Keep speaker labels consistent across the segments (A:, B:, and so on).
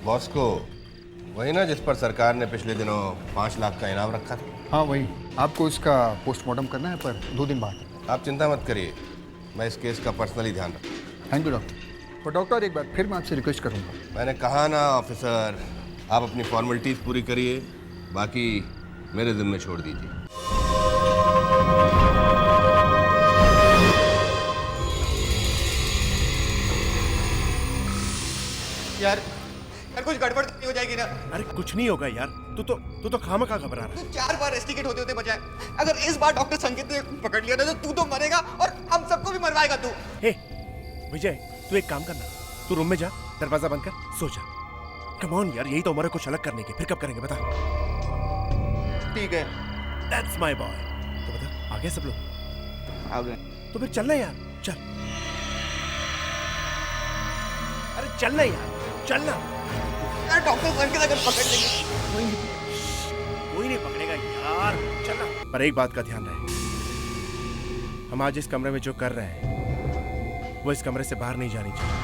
A: Boss को वही ना जिस पर सरकार ने पिछले दिनों 5 लाख का इनाम रखा था।
B: हाँ वही, आपको इसका पोस्टमार्टम करना है पर 2 दिन बाद।
A: आप चिंता मत करिए, मैं इस केस का पर्सनली ध्यान रखूँ।
B: Thank you doctor. पर डॉक्टर एक बार फिर मैं आपसे रिक्वेस्ट करूँगा।
A: मैंने कहा ना ऑफिसर, आप अपनी फॉर्मेलिटीज पूरी करिए, बाकी मेरे जिम्मे छोड़ दीजिए।
C: यार यार कुछ गड़बड़ तो नहीं हो जाएगी ना?
D: अरे कुछ नहीं होगा यार, तू तो खामखा घबरा रहा है।
C: 4 बार रेस्टिकेट होते होते बचा है। अगर इस बार डॉक्टर संकेत ने पकड़ लिया ना तो तू तो मरेगा और हम सबको भी मरवाएगा तू।
D: हे विजय, तू एक काम करना, तू रूम में जा, दरवाजा बंद कर, सो जा। कम ऑन यार, यही तो उम्र है कुछ अलग करने की, फिर कब करेंगे बता।
C: ठीक है,
D: दैट्स माय बॉय। तो बता, आ गए सब लोग?
C: आ गए।
D: तो फिर चलना यार, चल। अरे चलना यार, चलना।
C: यार डॉक्टर संकेत अगर पकड़ लेंगे।
D: कोई नहीं पकड़ेगा यार, चलना। पर एक बात का ध्यान रहे, हम आज इस कमरे में जो कर रहे हैं वो इस कमरे से बाहर नहीं जानी चाहिए।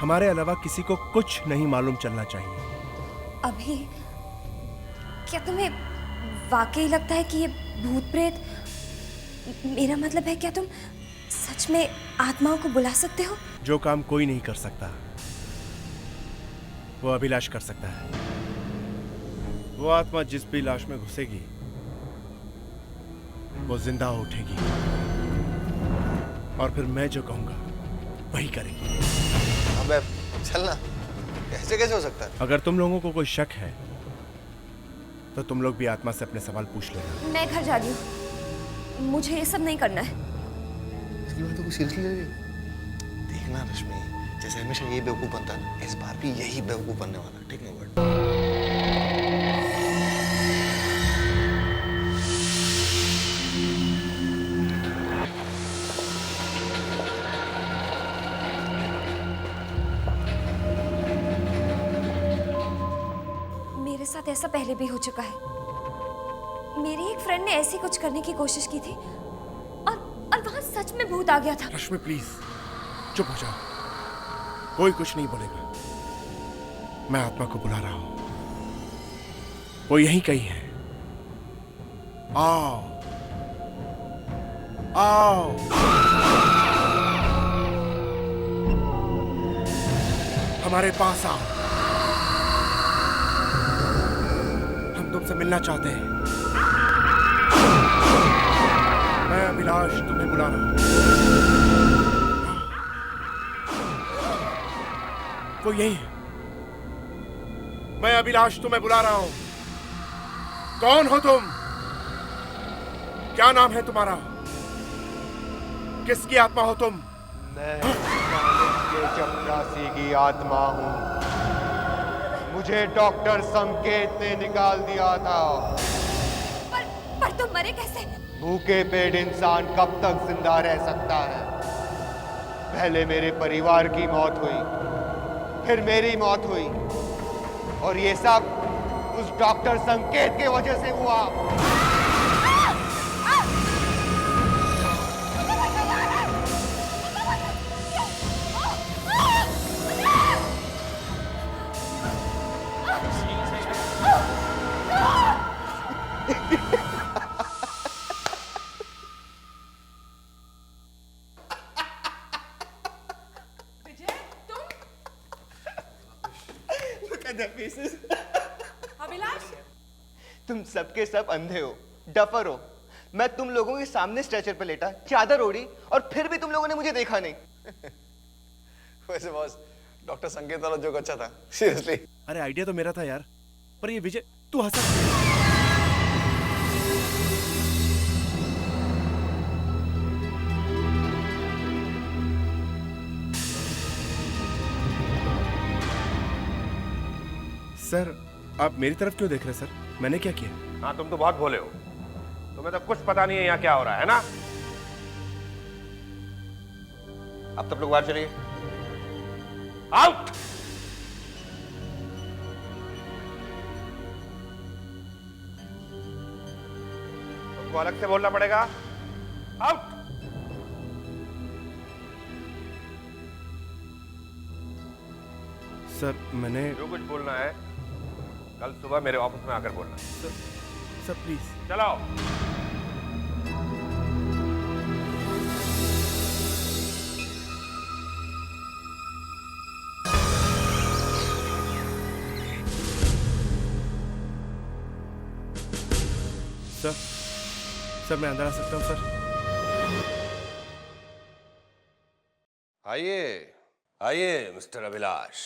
D: हमारे अलावा किसी को कुछ नहीं मालूम चलना चाहिए।
E: अभी क्या तुम्हें वाकई लगता है कि ये भूत प्रेत, मेरा मतलब है क्या तुम सच में आत्माओं को बुला सकते हो?
D: जो काम कोई नहीं कर सकता वो अभिलाष कर सकता है। वो आत्मा जिस भी लाश में घुसेगी वो जिंदा उठेगी और फिर मैं जो कहूंगा वही करेगी।
F: अबे चलना, कैसे कैसे हो सकता है?
D: अगर तुम लोगों को कोई शक है तो तुम लोग भी आत्मा से अपने सवाल पूछ लेना।
E: मैं घर जा रही हूँ, मुझे ये सब नहीं करना है।
F: इसकी बात तो कोई सीरियसली ले रही? देखना रश्मि, जैसे हमेशा यही बेवकूफ बनता है ना, इस बार भी यही बेवकूफ बनने वाला है। ठीक नहीं वर्ड?
E: मेरे साथ ऐसा पहले भी हो चुका है। मेरी एक फ्रेंड ने ऐसी कुछ करने की कोशिश की थी और वहां सच में भूत आ गया था।
D: रश्मि प्लीज चुप हो जाओ, कोई कुछ नहीं बोलेगा। मैं आत्मा को बुला रहा हूं, वो यहीं कहीं है। आओ आओ, हमारे पास आओ, हम तुमसे मिलना चाहते हैं। मैं अभिलाष तुम्हें बुला रहा हूं। वो यही है। मैं अभिलाष तुम्हें बुला रहा हूं। कौन हो तुम? क्या नाम है तुम्हारा? किसकी आत्मा हो तुम?
G: मैं के चपरासी की आत्मा हूं। मुझे डॉक्टर संकेत ने निकाल दिया था।
E: पर तुम मरे कैसे?
G: भूखे पेट इंसान कब तक जिंदा रह सकता है? पहले मेरे परिवार की मौत हुई, फिर मेरी मौत हुई, और ये सब उस डॉक्टर संकेत के वजह से हुआ।
H: अभिलाष,
C: तुम सबके सब अंधे हो, डफर हो। मैं तुम लोगों के सामने स्ट्रेचर पे लेटा, चादर ओढ़ी, और फिर भी तुम लोगों ने मुझे देखा नहीं।
F: वैसे बॉस, डॉक्टर संकेत वाला जोक अच्छा था, सीरियसली।
D: अरे आइडिया तो मेरा था यार, पर ये विजय तू हंसा। सर आप मेरी तरफ क्यों देख रहे हैं सर? मैंने क्या किया?
I: हाँ तुम तो बहुत भोले हो, तुम्हें तो कुछ पता नहीं है यहाँ क्या हो रहा है ना? अब तब लोग बाहर चलिए, आउट। तुमको अलग से बोलना पड़ेगा, आउट।
D: सर मैंने
I: जो कुछ बोलना है कल सुबह मेरे ऑफिस में आकर बोलना।
D: Sir please.
I: चलो।
D: सर मैं अंदर आ सकता हूँ सर?
A: आइए आइए मिस्टर अभिलाष।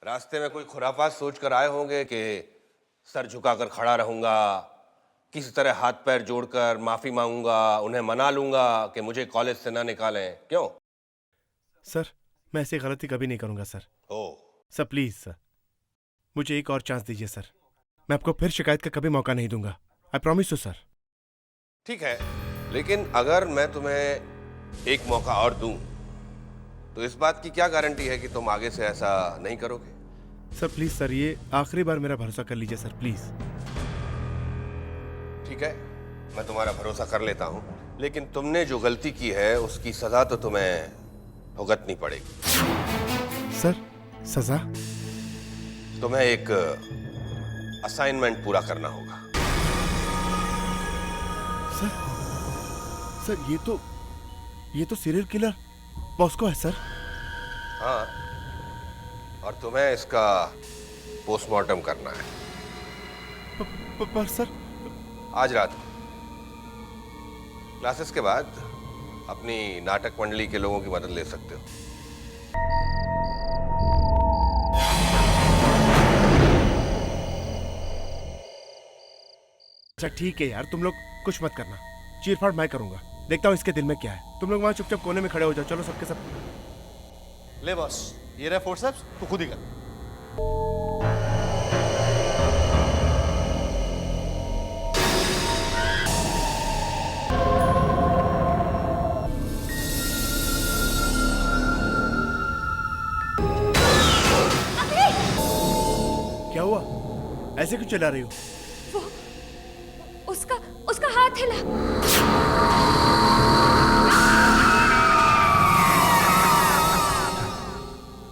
A: रास्ते में कोई खुराफात सोच कर आए होंगे कि सर झुकाकर खड़ा रहूंगा, किसी तरह हाथ पैर जोड़कर माफी मांगूंगा, उन्हें मना लूंगा कि मुझे कॉलेज से ना निकालें। क्यों?
D: सर मैं ऐसी गलती कभी नहीं करूंगा सर।
A: ओ
D: सर प्लीज सर, मुझे एक और चांस दीजिए सर। मैं आपको फिर शिकायत का कभी मौका नहीं दूंगा। I promise you sir.
A: ठीक है, लेकिन अगर मैं तुम्हें एक मौका और दूं तो इस बात की क्या गारंटी है कि तुम आगे से ऐसा नहीं करोगे?
D: सर प्लीज सर, ये आखिरी बार मेरा भरोसा कर लीजिए सर प्लीज।
A: ठीक है, मैं तुम्हारा भरोसा कर लेता हूं, लेकिन तुमने जो गलती की है उसकी सजा तो तुम्हें भुगतनी पड़ेगी।
D: सर सजा?
A: तुम्हें एक असाइनमेंट पूरा करना होगा।
D: सर ये तो सीरियल किलर बॉस्को है सर।
A: हाँ, और तुम्हें इसका पोस्टमार्टम करना है।
D: पर सर
A: आज रात क्लासेस के बाद अपनी नाटक मंडली के लोगों की मदद ले सकते हो।
D: अच्छा ठीक है यार, तुम लोग कुछ मत करना, चीरफाड़ मैं करूंगा। देखता हूँ इसके दिल में क्या है। तुम लोग वहां चुपचाप कोने में खड़े हो जाओ। चलो सबके सब।
F: ले बॉस, ये रहा फोर्सेप्स, तू खुद ही कर।
D: क्या हुआ? ऐसे क्यों चला रही हो?
E: उसका हाथ हिला।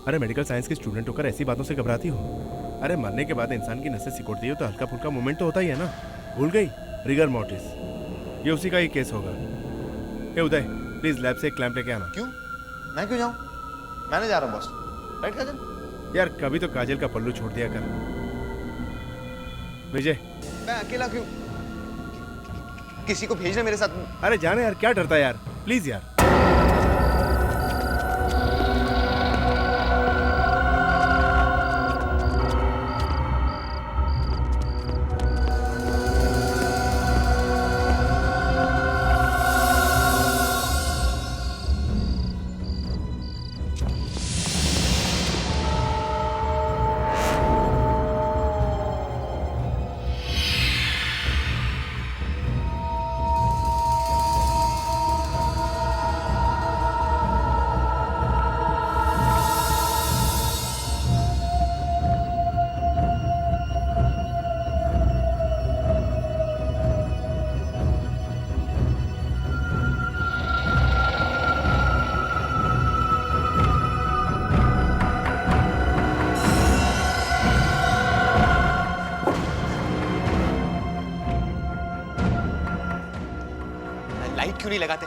D: अरे मेडिकल साइंस के स्टूडेंट होकर ऐसी बातों से घबराती हो? अरे मरने के बाद इंसान की नसें सिकुड़ती हो तो हल्का फुल्का मूवमेंट तो होता ही है ना। भूल गई? रिगर मोर्टिस, ये उसी का ही केस होगा। ए उदय, प्लीज लैब से एक क्लैंप लेके आना।
F: क्यों? मैं क्यों जाऊं? मैं नहीं जा रहा हूं बॉस। राइट काजल?
D: यार कभी तो काजल का पल्लू छोड़ दिया कर। विजय।
C: मैं अकेला क्यों? किसी को भेजना मेरे साथ।
D: अरे जाने यार, क्या डरता है यार, प्लीज यार।
C: लाइट क्यों नहीं लगाते?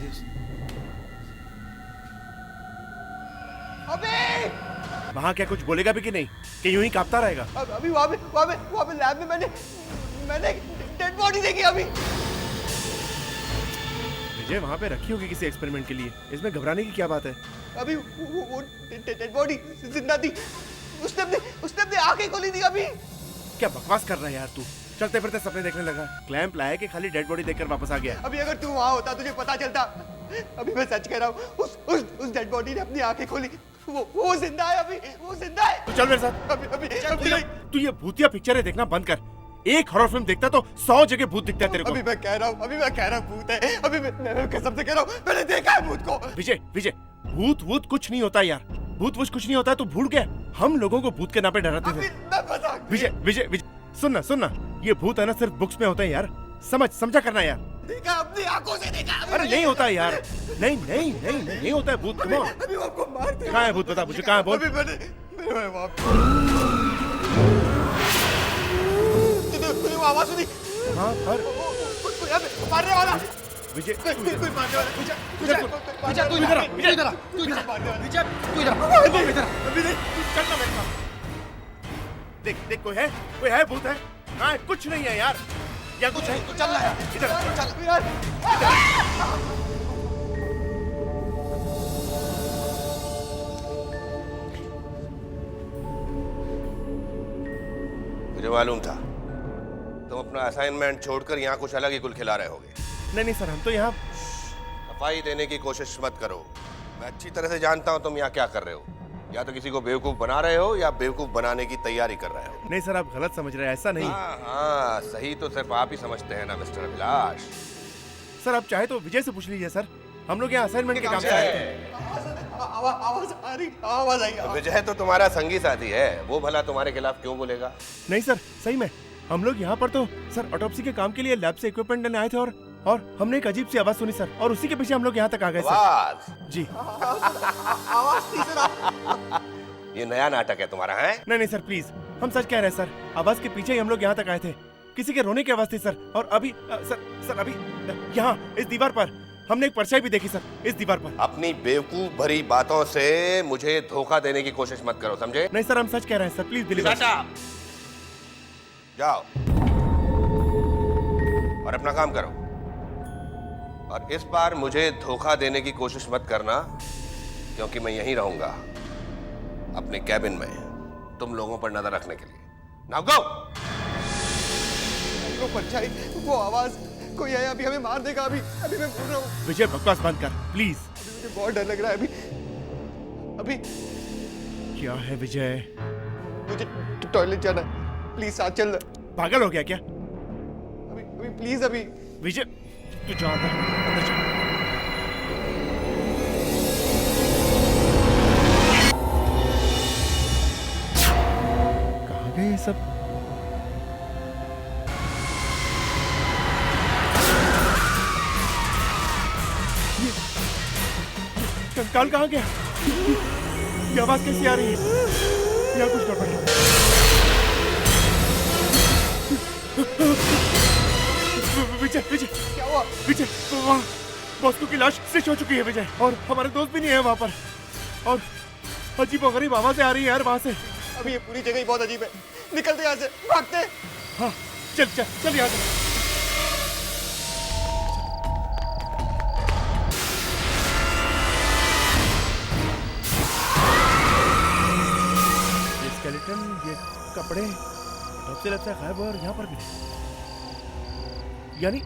F: Adios.
C: अभी
D: वहां क्या कुछ बोलेगा भी कि नहीं, कि यूं ही कांपता रहेगा?
C: अभी वहाँ पे लैब में मैंने डेड बॉडी देखी अभी।
D: विजय वहां पे रखी होगी किसी एक्सपेरिमेंट के लिए, इसमें घबराने की क्या बात है?
C: अभी वो डेड बॉडी जिंदा थी। उसने अपनी आंखें खोली थी अभी।
D: क्या बकवास कर रहा है यार तू? चलते फिरते सपने देखने लगा। क्लैंप लाया कि खाली डेड बॉडी देखकर वापस आ गया?
C: अभी अगर तू वहाँ होता तुझे पता चलता। अभी मैं सच कह रहा हूँ, उस डेड बॉडी ने अपनी आंखें खोली। वो जिंदा है अभी, वो जिंदा है।
D: तू चल मेरे साथ।
C: अभी
D: तू ये भूतिया पिक्चरें देखना बंद कर। एक हॉरर फिल्म देखता तो 100 जगह भूत दिखता है तेरे को।
C: अभी मैं कह रहा हूँ भूत है। अभी मैं कसम से कह रहा हूँ, मैंने देखा है भूत को।
D: विजय भूत कुछ नहीं होता यार। भूत कुछ नहीं होता, तू भूल गया। हम लोगों को भूत के नाम पे डराते थे। विजय विजय, ये भूत है ना सिर्फ बुक्स में होते हैं यार। समझा करना यार।
C: देखा अपनी आंखों से देखा।
D: अरे नहीं होता है यार। नहीं होता है भूत। Come on.
C: अभी वो आपको मार देगा।
D: कहाँ है भूत? बता मुझे, कहाँ है? बोल।
C: अभी मैंने तुझे वो आवाज सुनी?
D: हाँ पर
C: कोई मारने वाला।
D: विजय
C: कोई मारने वाला।
B: विजय तू इधर आ, विजय इधर आ, तू इधर आ, विजय तू इधर आ, तू इधर आ।
C: अभी नहीं।
D: चलना मेरे साथ। देख कोई है भूत है? हाँ कुछ नहीं है यार। या कुछ है तो चल रहा है। इधर चल
C: यार।
A: मुझे मालूम था तुम अपना असाइनमेंट छोड़कर यहाँ कुछ अलग ही गुल खिला रहे होगे।
D: नहीं सर, हम तो यहाँ
A: सफाई देने की कोशिश मत करो। मैं अच्छी तरह से जानता हूँ तुम यहाँ क्या कर रहे हो। या तो किसी को बेवकूफ बना रहे हो या बेवकूफ बनाने की तैयारी कर रहे हो।
D: नहीं सर, आप गलत समझ रहे हैं। ऐसा नहीं।
A: हाँ, सही तो सिर्फ आप ही समझते हैं ना मिस्टर अभिलाष।
D: सर आप चाहे तो विजय से पूछ लीजिए सर। हम लोग यहाँ असाइनमेंट के काम से आए थे।
C: आवाज आई।
A: विजय तो तुम्हारा संगी साथी है, वो भला तुम्हारे खिलाफ क्यों बोलेगा?
D: नहीं सर, सही में हम लोग यहाँ पर तो सर ऑटोप्सी के काम के लिए लैब से इक्विपमेंट लेने आए थे और हमने एक अजीब सी आवाज सुनी सर, और उसी के पीछे हम लोग यहाँ तक आ गए सर।
A: आवाज?
D: जी।
C: आवाज थी सर।
A: ये नया नाटक है तुम्हारा, है?
D: नहीं सर प्लीज, हम सच कह रहे हैं सर। आवाज के पीछे ही हम लोग यहाँ तक आए थे। किसी के रोने की आवाज थी सर। और अभी सर अभी यहाँ इस दीवार पर हमने एक परछाई भी देखी सर, इस दीवार पर।
A: अपनी बेवकूफ भरी बातों से मुझे धोखा देने की कोशिश मत करो, समझे?
D: नहीं सर, हम सच कह रहे हैं सर, प्लीज बिलीव।
A: जाओ और अपना काम करो। और इस बार मुझे धोखा देने की कोशिश मत करना, क्योंकि मैं यहीं रहूंगा अपने कैबिन में तुम लोगों पर नजर रखने के लिए। Now go.
C: वो परछाई, वो आवाज, कोई है अभी हमें मार देगा। अभी मैं बोल रहा हूँ।
D: विजय बकवास बंद कर प्लीज।
C: अभी मुझे बहुत डर लग रहा है। अभी
D: क्या है विजय?
C: मुझे टॉयलेट जाना है, प्लीज साथ चल।
D: पागल हो गया क्या?
C: अभी प्लीज। अभी
D: विजय तू जा अंदर जा। कहाँ गए ये सब? कंकाल कहाँ गया? ये आवाज कैसी आ रही है? यहाँ कुछ गड़बड़ है। विजय
C: क्या हुआ?
D: विजय वहाँ बॉस्को की लाश स्टिच हो चुकी है विजय, और हमारे दोस्त भी नहीं है वहाँ पर, और अजीब और गरीब आवाजें आ रही है यार वहाँ से।
C: अभी ये पूरी जगह ही बहुत अजीब है। निकलते यहाँ से, भागते।
D: हाँ चल यहाँ से। ये स्केलेटन, ये कपड़े सबसे लगता है गायब, और यहाँ पर भी नहीं। यानी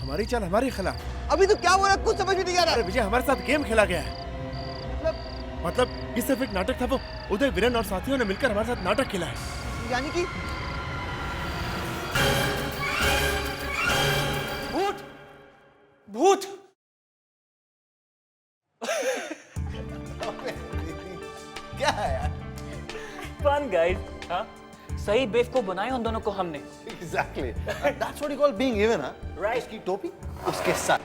D: हमारी चाल हमारे खिलाफ।
C: अभी तो क्या हो रहा है, कुछ समझ में नहीं आ रहा।
D: अरे विजय, हमारे साथ गेम खेला गया है। मतलब ये सिर्फ एक नाटक था। वो उदय, वीरेन और साथियों ने मिलकर हमारे साथ नाटक खेला है।
C: यानी कि
I: भूत
F: क्या है यार?
H: Fun guys. हाँ, सही बेवकूफ बनाए उन दोनों को हमने।
F: Exactly. That's what you call being even, huh?
H: Right.
F: उसकी टोपी उसके साथ।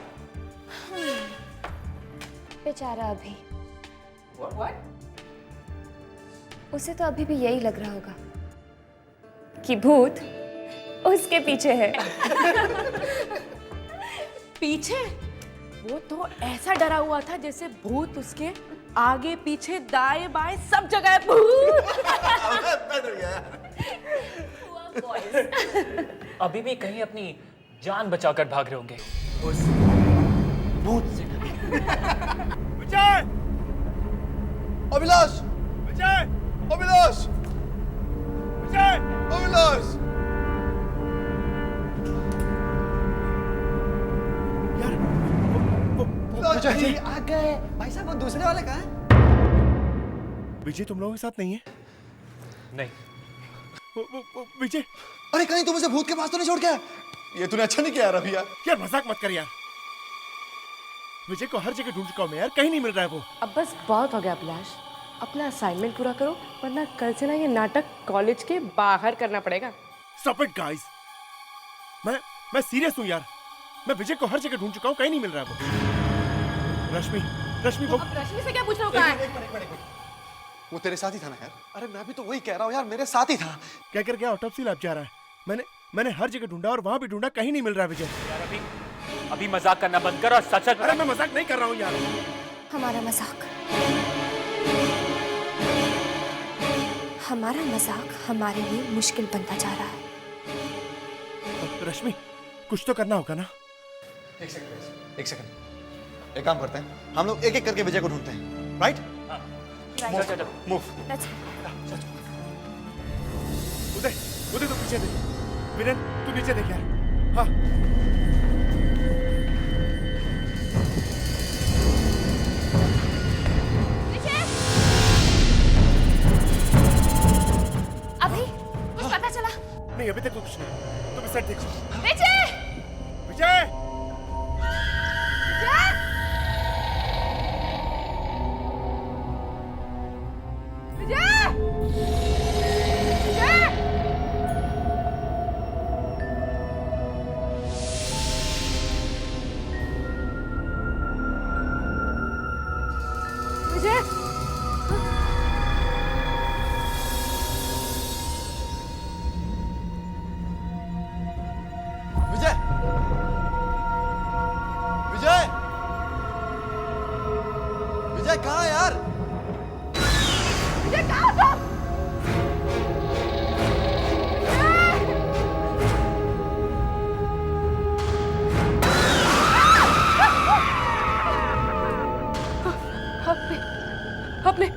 E: बेचारा अभी,
H: What?
E: उसे तो अभी भी यही लग रहा होगा कि भूत उसके पीछे है।
J: पीछे? वो तो ऐसा डरा हुआ था जैसे भूत उसके आगे पीछे दाएं बाएं सब जगह है भूत।
H: अभी भी कहीं अपनी जान बचाकर भाग रहे होंगे उस भूत से।
D: विजय!
F: अभिलाष!
D: विजय!
F: अभिलाष!
D: विजय!
F: अभिलाष!
D: यार
F: विजय आ गए। भाई साहब वो दूसरे वाले कहाँ हैं?
D: विजय तुम लोगों के साथ नहीं है?
H: नहीं।
D: विजय!
F: अरे कहीं तुम उसे भूत के पास तो नहीं छोड़ के आया? ये तूने अच्छा नहीं किया यार अभी यार।
D: यार मजाक मत कर यार। विजय को हर जगह ढूंढ चुका हूं मैं यार, कहीं नहीं मिल रहा है वो।
J: अब बस बहुत हो गया अभिलाष, अपना असाइनमेंट पूरा करो वरना कल से ना ये नाटक कॉलेज के बाहर करना पड़ेगा।
D: Stop it guys! मैं सीरियस हूं यार। मैं विजय को हर जगह ढूंढ चुका हूं, कहीं नहीं मिल रहा है वो। रश्मि वो।
J: अब रश्मि से क्या पूछ रहा हूँ? कहाँ है?
F: एक मिनट। वो तेरे साथ ही था ना यार? अरे मैं भी तो वही कह रहा हूँ यार, मेरे साथ ही था।
D: क्या कर गया? ऑटोप्सी लैब जा रहा है। मैंने हर जगह ढूंढा और वहां भी ढूंढा, कहीं नहीं मिल रहा है विजय।
H: यार अभी मजाक करना बंद कर और सच सच।
D: अरे मैं मजाक नहीं कर रहा हूँ यार।
E: हमारा मजाक हमारे लिए मुश्किल बनता जा रहा है।
D: रश्मि कुछ तो करना होगा ना।
F: एक सेकंड। एक काम करते हैं, हम लोग एक एक करके विजय को ढूंढते हैं, राइट?
H: चलो
F: मूव।
D: उदय तू पीछे देख। विरेन तू नीचे देख यार। हाँ
E: अभी कुछ पता चला?
D: नहीं अभी तक तो कुछ नहीं। तुम इस साइड देखो।
E: विजय!
D: विजय!
F: विजय कहाँ है यार?
J: विजय कहाँ हो तुम? आपने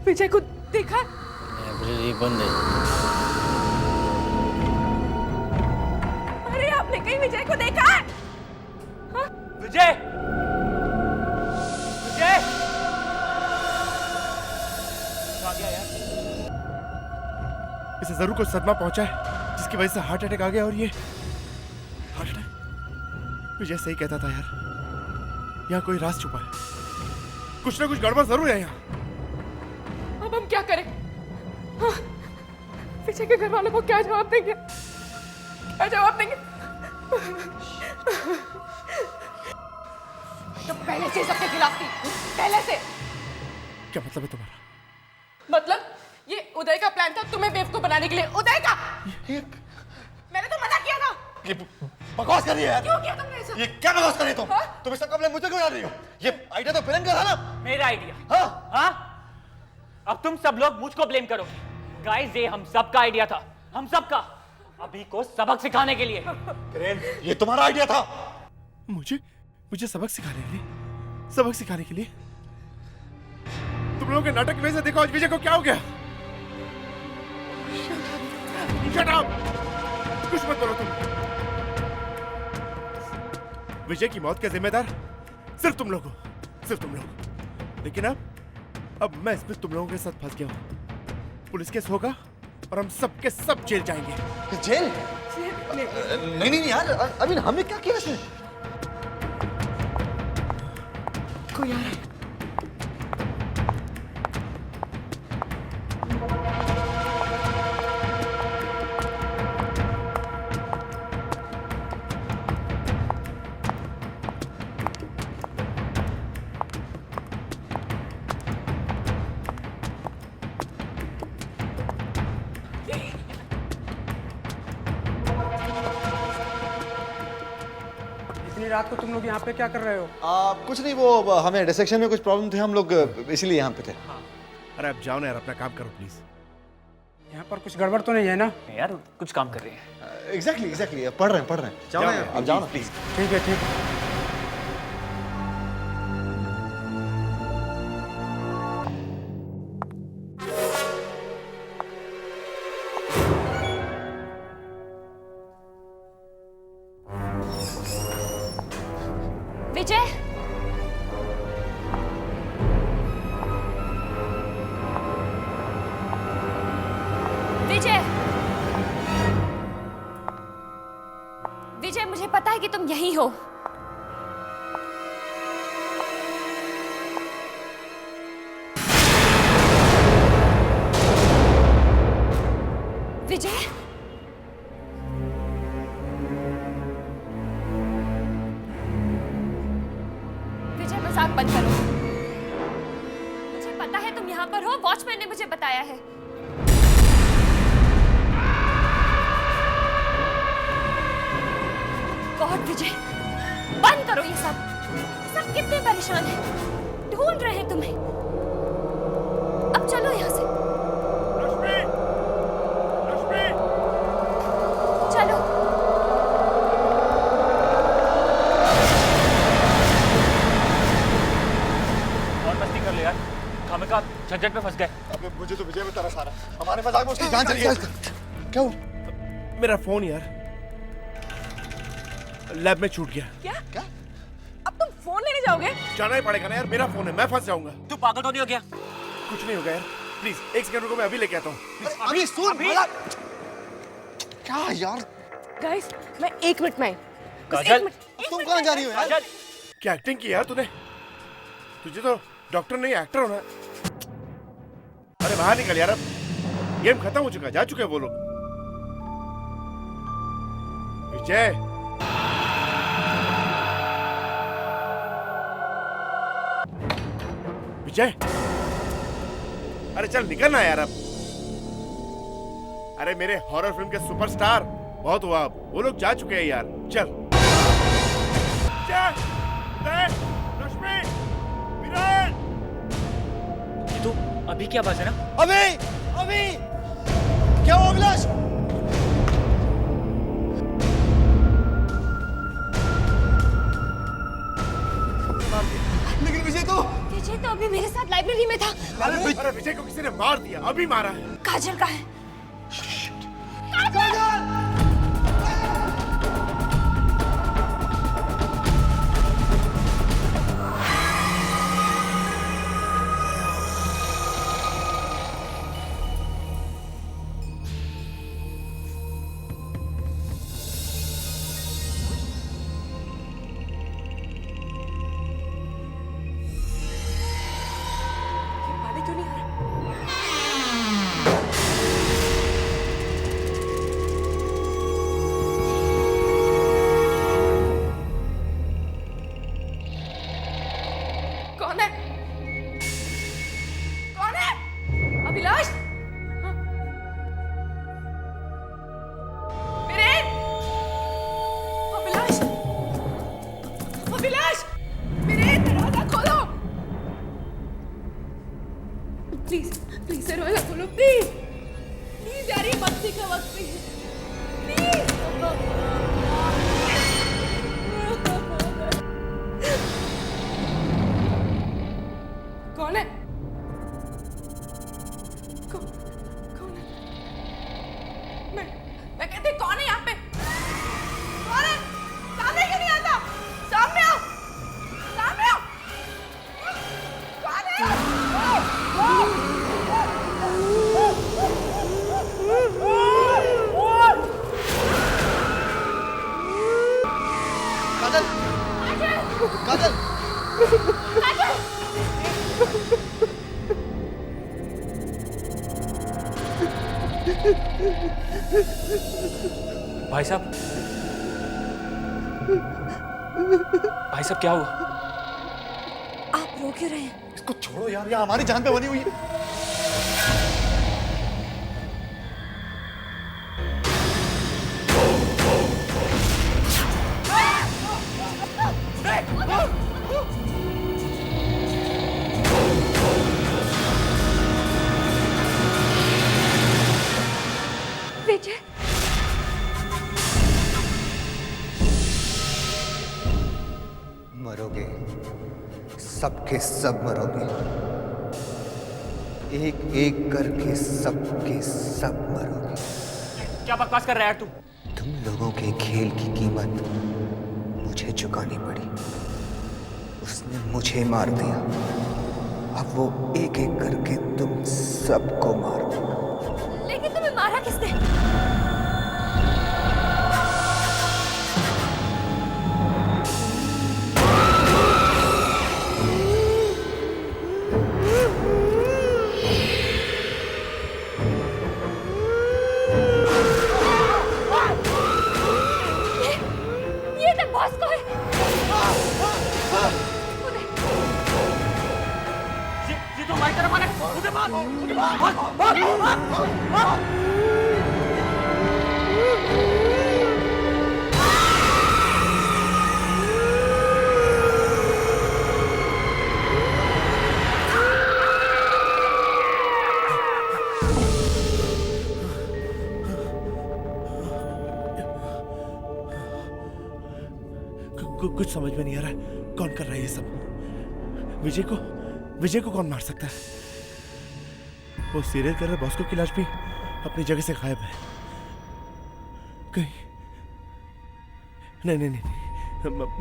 J: विजय को देखा?
H: लाइब्रेरी बंद है।
J: अरे आपने कहीं विजय को देखा? हाँ?
H: विजय! विजय! आ गया यार।
D: इसे जरूर कुछ सदमा पहुंचा है जिसकी वजह से हार्ट अटैक आ गया। और ये हार्ट अटैक, विजय सही कहता था यार, यहाँ कोई राज छुपा है। कुछ ना कुछ गड़बड़ जरूर है यहाँ।
J: अब हम क्या करें? हाँ, विजय के घर वालों को क्या जवाब देंगे? क्या जवाब देंगे? तो पहले से सबके खिलाफ थी, पहले से।
D: क्या मतलब है तुम्हारा?
J: मतलब ये उदय का प्लान था तुम्हें बेवकूफ बनाने के लिए। उदय का मैंने तो मना किया था।
F: ये बकवास कर रही है यार।
J: क्यों किया तुमने ऐसा?
F: ये क्या बकवास कर रही हो तुम?
J: हाँ?
F: तुम इसका कंप्लेन मुझे क्यों डाल रही हो? ये आइडिया तो विलन का था ना?
H: मेरा आइडिया।
F: हाँ?
H: हाँ? अब तुम सब लोग मुझको ब्लेम करोगे। गाइस ये हम सबका आइडिया था, हम सबका, अभी को सबक सिखाने के लिए।
F: किरण, ये तुम्हारा आइडिया था।
D: मुझे सबक सिखाने के लिए? सबक सिखाने के लिए? तुम लोगों के नाटक की वजह से देखो आज विजय को क्या हो गया। Shut up! कुछ मत बोलो तुम। विजय की मौत के जिम्मेदार सिर्फ तुम लोग हो, सिर्फ तुम लोग। लेकिन अब मैं इसमें तुम लोगों के साथ फंस गया हूं। पुलिस केस होगा और हम सब के सब जेल जाएंगे।
F: जेल? नहीं यार, अभी हमने क्या किया इसमें?
J: कोई आ रहा है।
B: रात को तुम लोग यहाँ पे क्या कर रहे हो?
F: कुछ नहीं, वो हमें डिसेक्शन में कुछ प्रॉब्लम थे, हम लोग इसीलिए यहाँ पे थे।
D: अरे आप जाओ ना यार, अपना काम करो प्लीज।
B: यहाँ पर कुछ गड़बड़ तो नहीं है ना?
H: यार कुछ काम कर रहे हैं।
F: एग्जैक्टली पढ़ रहे हैं। जाओ ना, आप जाओ ना प्लीज।
B: ठीक है, ठीक है।
E: विजय, विजय, विजय, मुझे पता है कि तुम यहीं हो। विजय, विजय, मजाक बंद करो। मुझे पता है तुम यहाँ पर हो, वॉचमैन ने मुझे बताया है। गॉड विजय, बंद करो ये सब कितने परेशान हैं, ढूंढ रहे हैं तुम्हें। अब चलो यहाँ से।
D: रश्मि! रश्मि!
E: चलो।
H: और मस्ती कर ले यार, खामे का झंझट में फंस गए।
F: अबे मुझे तो विजय में तरस आ रहा है, हमारे मजाक में उसकी जान चली गई। क्या हुआ?
D: मेरा फोन यार लैब में छूट गया।
J: क्या? अब तुम फोन लेने जाओगे?
D: जाना ही पड़ेगा ना यार, मेरा फोन है, मैं फंस जाऊंगा।
H: तू पागल तो नहीं हो गया?
D: कुछ नहीं होगा यार, प्लीज एक सेकंड रुको, मैं अभी लेके आता हूँ।
F: अभी सुन भला। क्या यार?
J: गाइस, मैं 1 मिनट में आई। बस
H: काजल!
J: 1 मिनट।
F: तुम कहाँ जा रही हो यार?
H: काजल!
D: क्या एक्टिंग की यार तूने? तुझे तो डॉक्टर नहीं एक्टर होना। अरे बाहर निकल यार, अब गेम खत्म हो चुका, जा चुके हैं वो लोग। विजय, विजय, अरे चल निकल ना यार अब। अरे मेरे हॉरर फिल्म के सुपरस्टार, बहुत हुआ अब, वो लोग जा चुके हैं यार, चल। रश्मि, विराट!
H: ये तो अभी क्या बात है ना?
F: अभी क्या हुआ अभिलाष? लेकिन विजय
E: तो अभी मेरे साथ लाइब्रेरी में था।
D: अरे विजय को किसी ने मार दिया, अभी मारा है।
E: काजल का है।
J: पानी क्यों नहीं आ रहा? कौन है? कौन है? अभिलाष? हाँ? वीरेन? अभिलाष? अभिलाष? वीरेन, दरवाजा खोलो। प्लीज प्लीज दरवाजा खोलो, प्लीज प्लीज यार, ये मस्ती का वक्त नहीं है, प्लीज। कौन है? कौन है? मैं कहती कौन है यहाँ पे? कौन है? सामने क्यों नहीं आता? सामने आओ, सामने आओ। कौन है?
F: काजल!
H: भाई साहब, भाई साहब क्या हुआ?
E: आप रो क्यों रहे हैं?
F: इसको छोड़ो यार, यहाँ हमारी जान पे बनी हुई है।
E: विजय,
C: मरोगे, सबके सब मरोगे, एक एक करके सबके सब मरोगे।
H: क्या बकवास कर रहा है यार तू?
C: तुम लोगों के खेल की कीमत मुझे चुकानी पड़ी। उसने मुझे मार दिया, अब वो एक एक करके तुम सबको मार देगा।
E: लेकिन तुम्हें मारा किसने? ये तो बॉस को है।
H: ये तो हमारी तरफ आने उधर मार, उधर मार।
D: कुछ समझ में नहीं आ रहा है, कौन कर रहा है ये सब? विजय को कौन मार सकता है? वो सीरियल किलर बॉस्को की लाश भी अपनी जगह से गायब है। कहीं नहीं,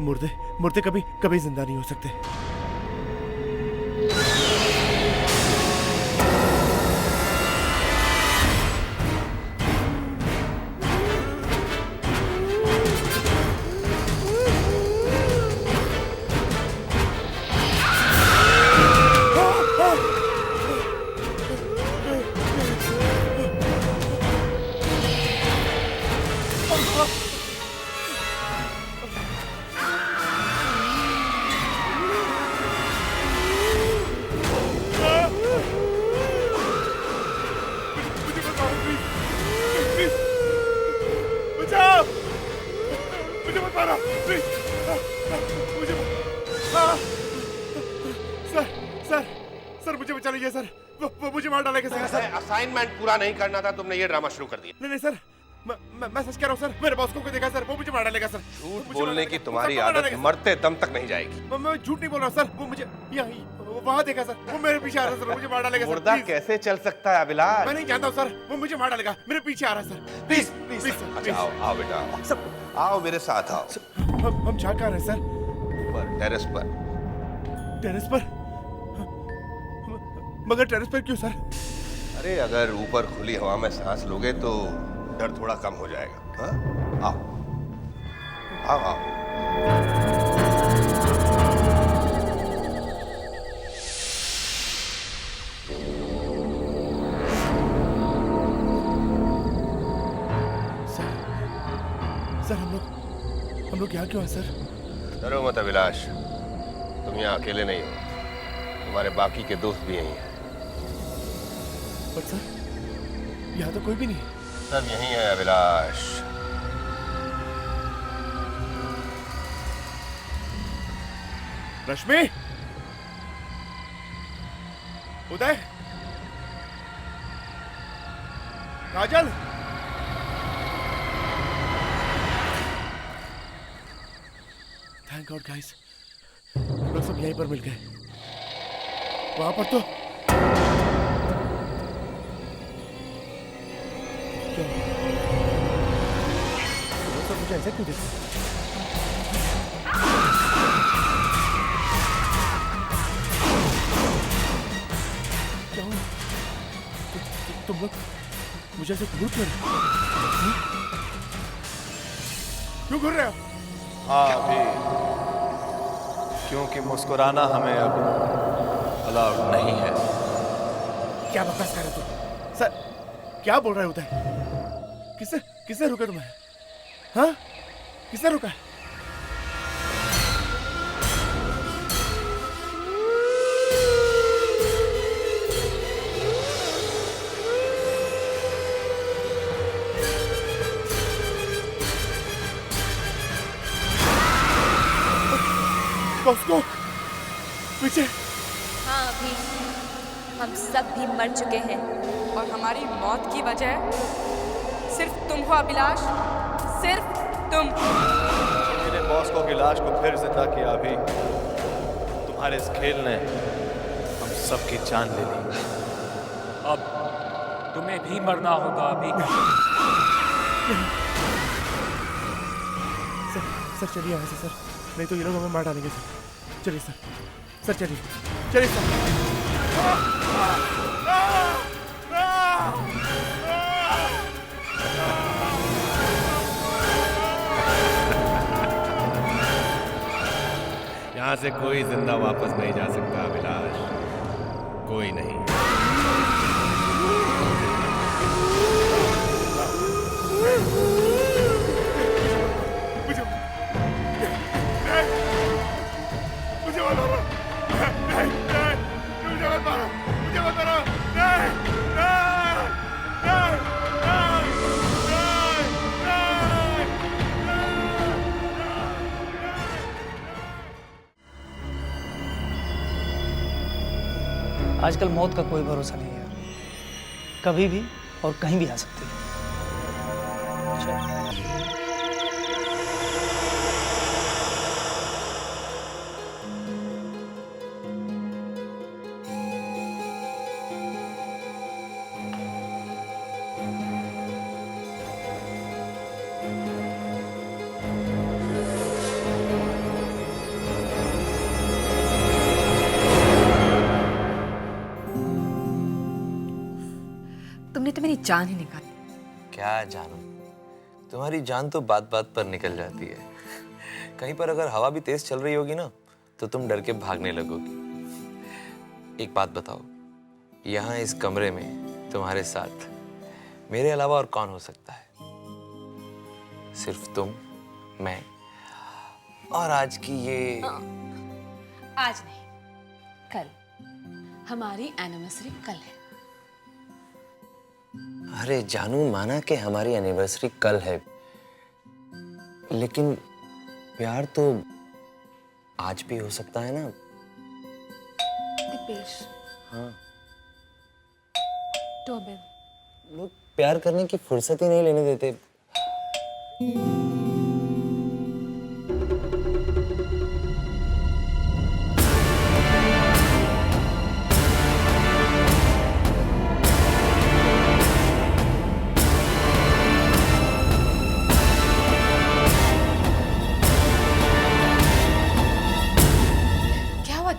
D: मुर्दे कभी जिंदा नहीं हो सकते। सर मुझे बचा लीजिए सर, वो मुझे मार डालेगा सर।
A: असाइनमेंट पूरा नहीं करना था, तुमने ये ड्रामा शुरू कर दिया।
D: नहीं सर, मैं सच कह रहा हूँ सर, मेरे बॉस को देखा सर, वो मुझे मार डालेगा सर।
A: झूठ बोलने की तुम्हारी आदत मरते दम तक नहीं जाएगी।
D: मैं झूठ नहीं बोल रहा सर, वो मुझे वहाँ देखा सर, वो मेरे पीछे आ रहा है सर, मुझे मार डालेगा सर।
I: मुर्दा कैसे चल सकता है अभिलाष?
D: मैं नहीं जानता हूँ सर, वो मुझे मार डालेगा, मेरे पीछे आ रहा है सर। प्लीज प्लीज
A: अच्छा आओ बेटा, आओ मेरे साथ आओ।
D: हम जा कहाँ रहे सर?
A: ऊपर टेरेस पर।
D: टेरेस पर? मगर टेरेस पर क्यों सर?
A: अरे अगर ऊपर खुली हवा में सांस लोगे तो डर थोड़ा कम हो जाएगा। हाँ आओ आओ आओ।
D: सर हम लोग यहाँ क्यों हैं सर?
A: डरो मत अभिलाष, तुम यहाँ अकेले नहीं हो, तुम्हारे बाकी के दोस्त भी यहीं हैं।
D: पर सर यहाँ तो कोई भी नहीं है।
A: सब यहीं है अभिलाष।
D: रश्मि, उदय, काजल, थैंक गॉड गाइस, हम लोग सब यहीं पर मिल गए। वहां पर तो क्या सब मुझे ऐसे क्यों देखते? क्या हुआ? तुम लोग मुझे ऐसे घूर क्यों रहे हो? क्यों घूर रहे हो?
K: हाँ अभी, क्योंकि मुस्कुराना हमें अब अलाउड नहीं है।
D: क्या बकवास कर रहे हो तुम? सर क्या बोल रहे होता है? किसने रुका तुम्हें? हाँ, किसने रुका? बॉस्को, पीछे।
E: हाँ अभी हम सब भी मर चुके हैं
J: और हमारी मौत की वजह सिर्फ तुम हो अभिलाष, सिर्फ तुम।
K: मेरे बॉस को गिलाश को फिर जिंदा किया अभी। तुम्हारे इस खेल ने हम सबकी जान ले ली।
H: अब तुम्हें भी मरना होगा अभी।
D: सर चलिए यहाँ से सर, नहीं तो ये लोग हमें मार डालेंगे सर। चलिए सर, सर चलिए, चलिए सर।
A: यहाँ से कोई जिंदा वापस नहीं जा सकता अभिलाष, कोई नहीं।
L: आजकल मौत का कोई भरोसा नहीं है यार, कभी भी और कहीं भी आ सकती है।
J: तुमने तो मेरी जान ही निकाली।
F: क्या जानू, तुम्हारी जान तो बात बात पर निकल जाती है। कहीं पर अगर हवा भी तेज चल रही होगी ना, तो तुम डर के भागने लगोगी। एक बात बताओ, यहाँ इस कमरे में तुम्हारे साथ मेरे अलावा और कौन हो सकता है? सिर्फ तुम, मैं और आज की ये
J: आज नहीं, कल। हमारी एनिवर्सरी कल है।
F: अरे जानू, माना कि हमारी एनिवर्सरी कल है, लेकिन प्यार तो आज भी हो सकता है ना।
J: दीपेश।
F: हाँ,
J: तो अबे
F: लोग प्यार करने की फुर्सत ही नहीं लेने देते।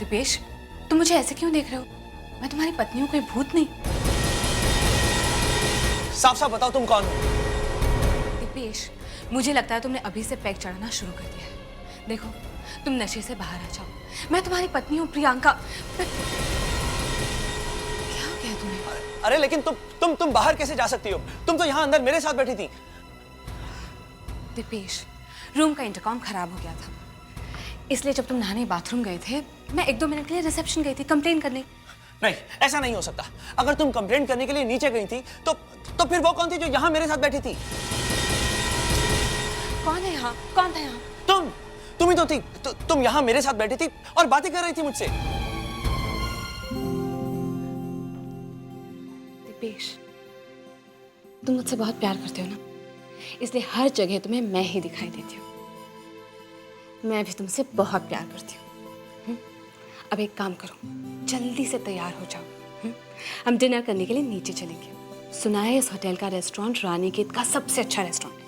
J: दीपेश, तुम मुझे ऐसे क्यों देख रहे हो? मैं तुम्हारी पत्नी हूँ, कोई भूत नहीं।
F: साफ साफ बताओ तुम कौन हो?
J: दीपेश, मुझे लगता है तुमने अभी से पैक चढ़ाना शुरू कर दिया है। देखो, तुम नशे से बाहर आ जाओ। मैं तुम्हारी पत्नी हूँ प्रियंका। क्या हो गया तुम्हें?
F: अरे लेकिन तुम बाहर कैसे जा सकती हो? तुम तो यहाँ अंदर मेरे साथ बैठी थी।
J: दीपेश, रूम का इंटरकॉम खराब हो गया था, इसलिए जब तुम नहाने बाथरूम गए थे, मैं 1-2 मिनट के लिए रिसेप्शन गई थी कंप्लेन करने।
F: नहीं, ऐसा नहीं हो सकता। अगर तुम कंप्लेंट करने के लिए नीचे गई थी, तो फिर वो कौन थी जो यहाँ मेरे साथ बैठी थी?
J: कौन है यहाँ? कौन था यहाँ?
F: तुम ही तो थी। तुम यहाँ मेरे साथ बैठी थी और बातें कर रही थी मुझसे।
J: दीपेश, तुम मुझसे बहुत प्यार करते हो ना, इसलिए हर जगह तुम्हें मैं ही दिखाई देती हूँ। मैं भी तुमसे बहुत प्यार करती हूँ। अब एक काम करो, जल्दी से तैयार हो जाओ। हम डिनर करने के लिए नीचे चलेंगे। सुना है इस होटल का रेस्टोरेंट रानीखेत का सबसे अच्छा रेस्टोरेंट है,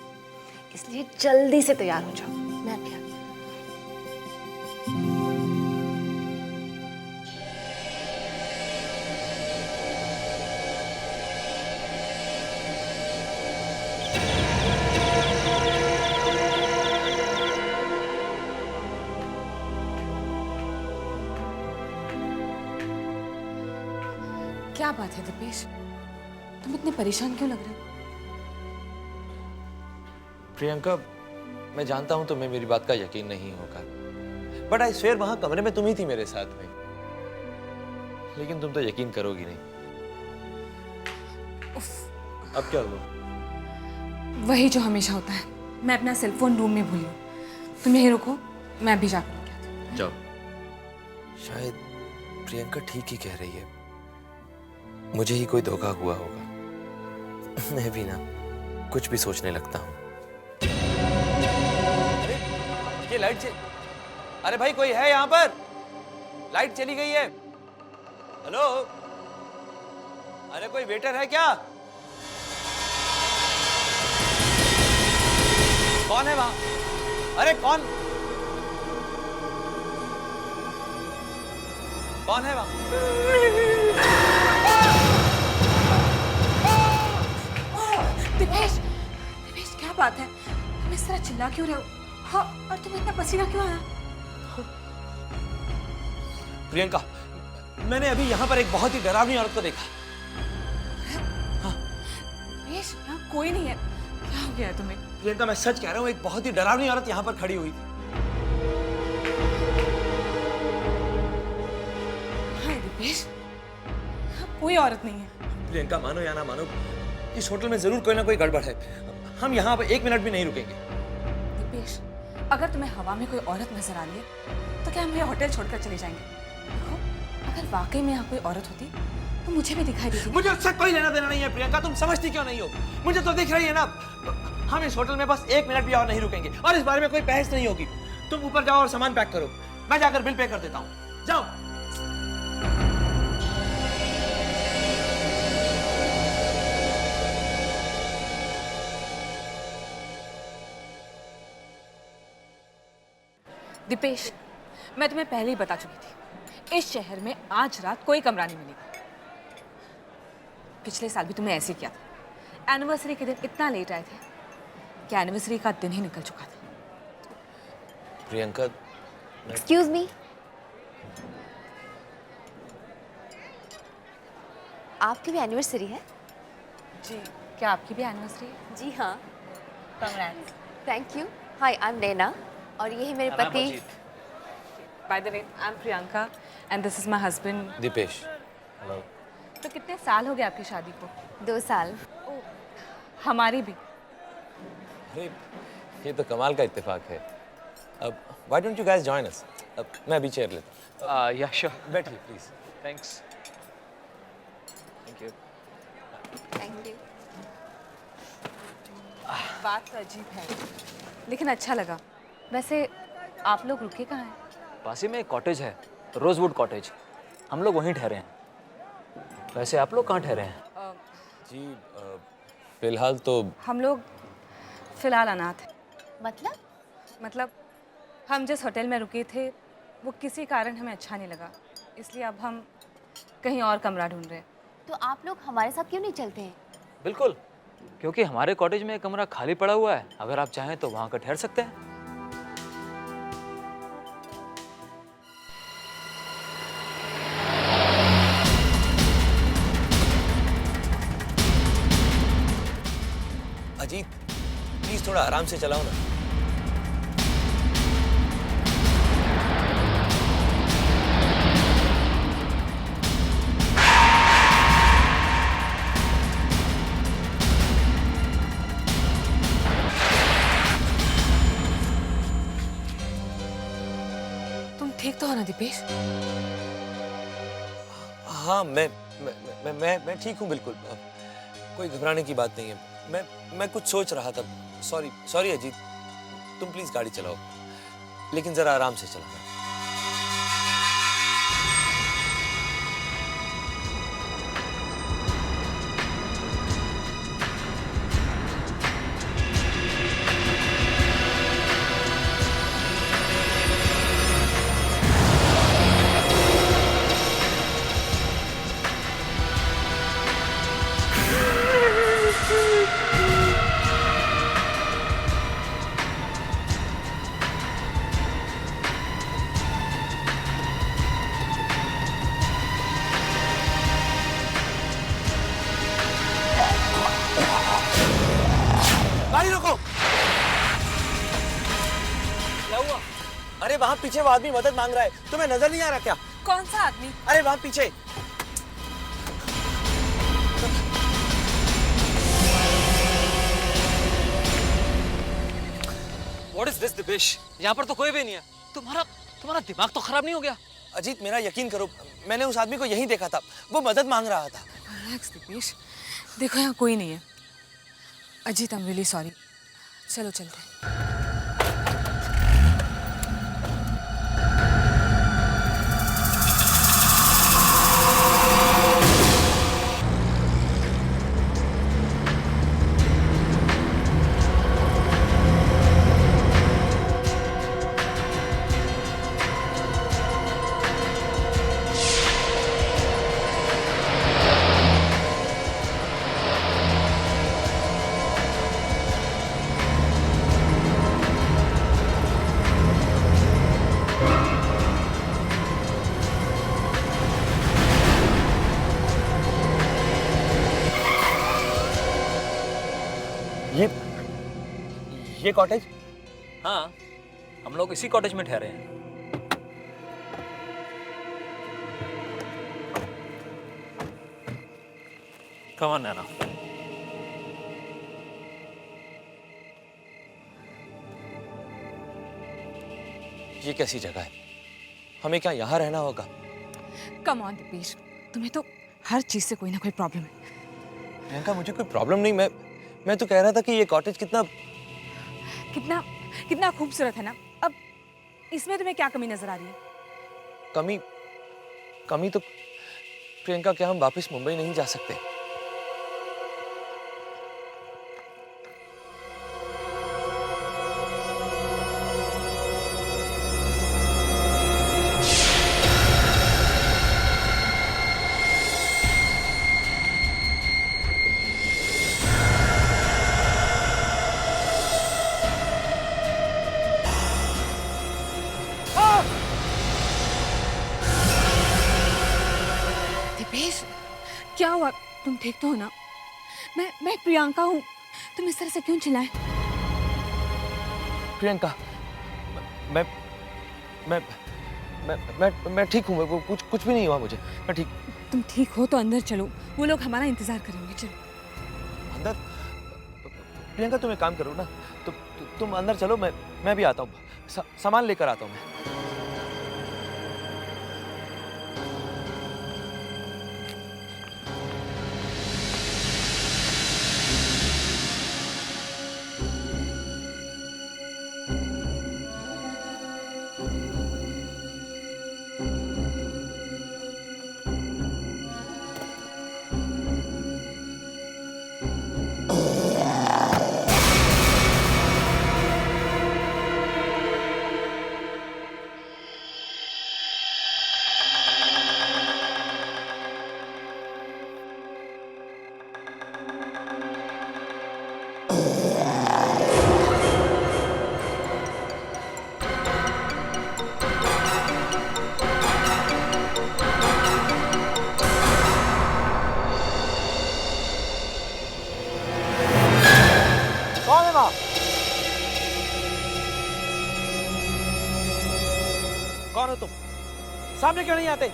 J: इसलिए जल्दी से तैयार हो जाओ। मैं भी क्या बात है दीपेश, तुम इतने परेशान क्यों लग रहे हो?
F: प्रियंका, मैं जानता हूं तुम्हें मेरी बात का यकीन नहीं होगा, बट आई स्वेयर वहां कमरे में तुम ही थी मेरे साथ में। लेकिन तुम तो यकीन करोगी नहीं। अब क्या हुआ?
J: वही जो हमेशा होता है, मैं अपना सेलफोन रूम में भूली हूँ। तुम यहीं रुको, मैं भी जाकर लेके आती हूँ।
F: जाओ। शायद प्रियंका ठीक ही कह रही है, मुझे ही कोई धोखा हुआ होगा। मैं भी ना कुछ भी सोचने लगता हूँ। अरे ये लाइट अरे भाई कोई है यहाँ पर? लाइट चली गई है। हेलो, अरे कोई वेटर है क्या? कौन है वहां? अरे कौन है वहां?
J: दिपेश, दिपेश क्या बात है? तुम इस तरह चिल्ला क्यों रहे हो? हाँ, और तुम्हें इतना पसीना क्यों आया?
F: प्रियंका, मैंने अभी यहाँ पर एक बहुत ही डरावनी औरत को देखा।
J: दिपेश, यहाँ कोई नहीं है। क्या हो गया है तुम्हें?
F: प्रियंका, मैं सच कह रहा हूँ, एक बहुत ही डरावनी औरत यहाँ पर खड़ी हुई थी।
J: हाँ दिपेश, यहाँ कोई औरत नहीं है।
F: प्रियंका, मानो या ना मानो, इस होटल में जरूर कोई ना कोई गड़बड़ है। हम यहाँ पर 1 मिनट भी नहीं रुकेंगे।
J: दिपेश, अगर तुम्हें हवा में कोई औरत नजर आ रही है तो क्या हम ये होटल छोड़कर चले जाएंगे? देखो, अगर वाकई में यहाँ कोई औरत होती तो मुझे भी दिखाई देती।
F: मुझे उससे कोई लेना देना नहीं है प्रियंका, तुम समझती क्यों नहीं हो? मुझे तो दिख रही है ना। हम इस होटल में बस 1 मिनट भी और नहीं रुकेंगे और इस बारे में कोई बहस नहीं होगी। तुम ऊपर जाओ और सामान पैक करो, मैं जाकर बिल पे कर देता हूँ। जाओ।
J: दिपेश, मैं तुम्हें पहले ही बता चुकी थी, इस शहर में आज रात कोई कमरा नहीं मिलेगा। पिछले साल भी तुमने ऐसे ही किया था। एनिवर्सरी के दिन इतना लेट आए थे कि एनिवर्सरी का दिन ही निकल चुका था।
F: प्रियंका,
E: एक्सक्यूज मी, आपकी भी एनिवर्सरी है?
J: जी, क्या आपकी भी एनिवर्सरी है?
E: जी हाँ।
J: Congrats.
E: Thank you. Hi, I am Naina और ये है मेरे पति।
J: By the way, I am Priyanka and this is my husband
F: Deepesh.
J: Hello. तो कितने साल हो गए आपकी शादी को?
E: 2 साल।
J: हमारी भी।
F: अरे ये तो कमाल का इत्तेफाक है। अब why don't you guys join us? अब मैं अभी चेयर लेता हूँ।
H: या श्योर,
F: बैठिए please.
H: Thanks. Thank you.
E: Thank you.
J: बात तो अजीब है, लेकिन अच्छा लगा। वैसे आप लोग रुके कहाँ हैं?
H: पास ही में एक कॉटेज है, रोजवुड कॉटेज। हम लोग वहीं ठहरे हैं। वैसे आप लोग कहाँ ठहरे हैं?
F: जी फिलहाल तो
J: हम लोग फिलहाल अनाथ हैं।
E: मतलब
J: हम जिस होटल में रुके थे वो किसी कारण हमें अच्छा नहीं लगा, इसलिए अब हम कहीं और कमरा ढूंढ रहे हैं।
E: तो आप लोग हमारे साथ क्यों नहीं चलते हैं?
H: बिल्कुल, क्योंकि हमारे कॉटेज में एक कमरा खाली पड़ा हुआ है। अगर आप चाहें तो वहाँ का ठहर सकते हैं।
F: अजीत, प्लीज थोड़ा आराम से चलाओ ना।
J: तुम ठीक तो हो ना दीपेश?
F: हाँ, मैं ठीक हूँ बिल्कुल। कोई घबराने की बात नहीं है। मैं कुछ सोच रहा था। सॉरी अजीत, तुम प्लीज गाड़ी चलाओ, लेकिन जरा आराम से चलाना। गाड़ी रोको।
H: क्या हुआ?
F: अरे वहां पीछे वो आदमी मदद मांग रहा है, तुम्हें नजर नहीं आ रहा क्या?
J: कौन सा आदमी?
F: अरे वहां पीछे।
H: What is this, Dipesh? यहाँ पर तो कोई भी नहीं है। तुम्हारा दिमाग तो खराब नहीं हो गया?
F: अजीत, मेरा यकीन करो, मैंने उस आदमी को यहीं देखा था। वो मदद मांग रहा था।
J: रिलैक्स दिपेश, देखो यहाँ कोई नहीं है। Ajit, I am really sorry. चलो चलते हैं।
F: ये कॉटेज?
L: हाँ, हम लोग इसी कॉटेज में ठहरे हैं। कम ऑन नैना।
F: ये कैसी जगह है? हमें क्या यहाँ रहना होगा?
J: कम ऑन दीपेश, तुम्हें तो हर चीज से कोई ना कोई प्रॉब्लम है।
F: प्रियंका, मुझे कोई प्रॉब्लम नहीं। मैं तो कह रहा था कि ये कॉटेज कितना
J: कितना खूबसूरत है ना। अब इसमें तुम्हें क्या कमी नजर आ रही है?
F: कमी तो प्रियंका, क्या हम वापस मुंबई नहीं जा सकते?
J: क्या हुआ? तुम ठीक तो हो ना? मैं प्रियंका हूँ। तुम इस तरह से क्यों चिल्लाए?
F: प्रियंका, मैं ठीक हूँ। वो कुछ भी नहीं हुआ मुझे। मैं ठीक।
J: तुम ठीक हो तो अंदर चलो, वो लोग हमारा इंतजार करेंगे। चलो
F: अंदर। प्रियंका, तुम एक काम करो ना, तुम अंदर चलो, मैं भी आता हूँ। सामान लेकर आता हूँ मैं। कौन हो तुम? सामने क्यों नहीं आते?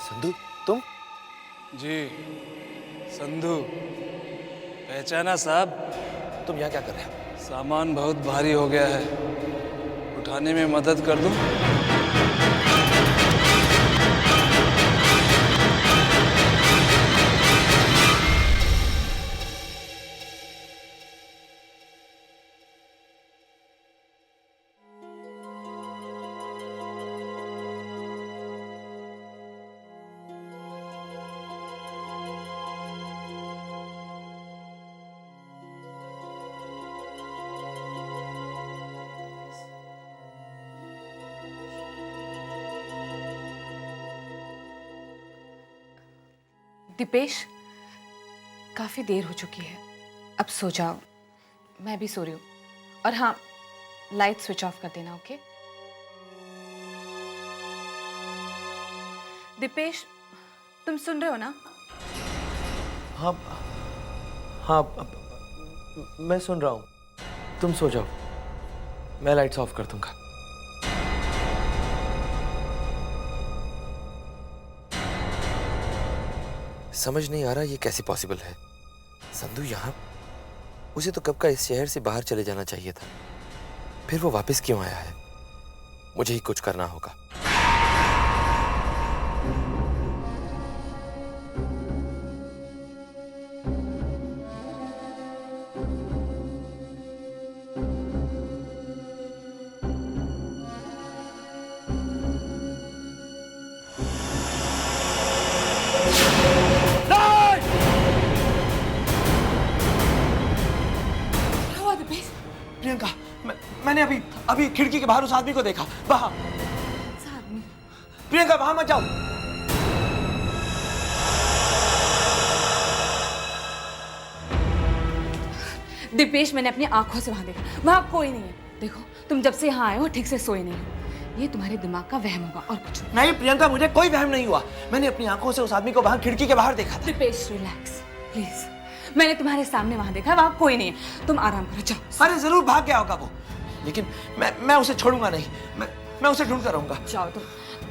F: संधू, तुम?
M: जी, संधू। पहचाना साहब?
F: तुम यहाँ क्या कर रहे हो?
M: सामान बहुत भारी हो गया है, उठाने में मदद कर दूं?
J: दीपेश, काफी देर हो चुकी है, अब सो जाओ। मैं भी सो रही हूँ। और हाँ, लाइट स्विच ऑफ कर देना, ओके? दीपेश, तुम सुन रहे हो ना?
F: हाँ, हाँ, मैं सुन रहा हूँ। तुम सो जाओ, मैं लाइट्स ऑफ कर दूंगा। समझ नहीं आ रहा ये कैसे पॉसिबल है। संधू यहाँ, उसे तो कब का इस शहर से बाहर चले जाना चाहिए था, फिर वो वापस क्यों आया है? मुझे ही कुछ करना होगा।
B: प्रियंका, मैंने अभी खिड़की के बाहर उस आदमी को देखा। वहां प्रियंका, वहां मत जाओ।
J: दिपेश, मैंने अपनी आंखों से वहां देखा, वहां कोई नहीं है। देखो, तुम जब से यहाँ आए हो ठीक से सोए नहीं हो। ये तुम्हारे दिमाग का वहम होगा और कुछ
B: नहीं प्रियंका, मुझे कोई वहम नहीं हुआ। मैंने अपनी आंखों से उस आदमी को वहां खिड़की के बाहर देखा।
J: Dipesh, relax please. मैंने तुम्हारे सामने वहां देखा, वहां कोई नहीं है। तुम आराम करो, जाओ।
B: अरे जरूर भाग गया होगा वो, लेकिन मैं उसे छोड़ूंगा नहीं। मैं उसे ढूंढ कर रहूंगा।
J: जाओ, तुम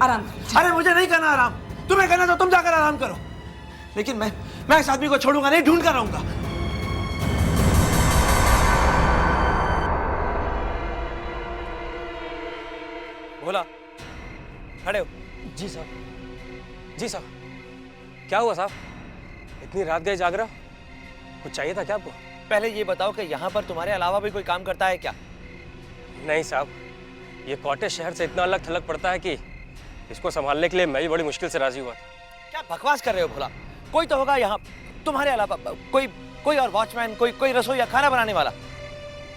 J: आराम करो।
B: अरे मुझे नहीं करना आराम, तुम्हें करना तो तुम जाकर आराम करो, लेकिन मैं इस आदमी को छोड़ूंगा नहीं, ढूंढ कर रहूंगा।
N: बोला, खड़े हो। जी साहब, जी साहब। क्या हुआ साहब, इतनी रात गए जाग रहे हो? कुछ चाहिए था क्या आपको?
B: पहले ये बताओ कि यहाँ पर तुम्हारे अलावा भी कोई काम करता है क्या?
N: नहीं साहब, ये कॉटेज शहर से इतना अलग थलग पड़ता है कि इसको संभालने के लिए मैं भी बड़ी मुश्किल से राजी हुआ था।
B: क्या बकवास कर रहे हो भोला? कोई तो होगा यहाँ तुम्हारे अलावा, कोई और वॉचमैन, कोई रसोई या खाना बनाने वाला?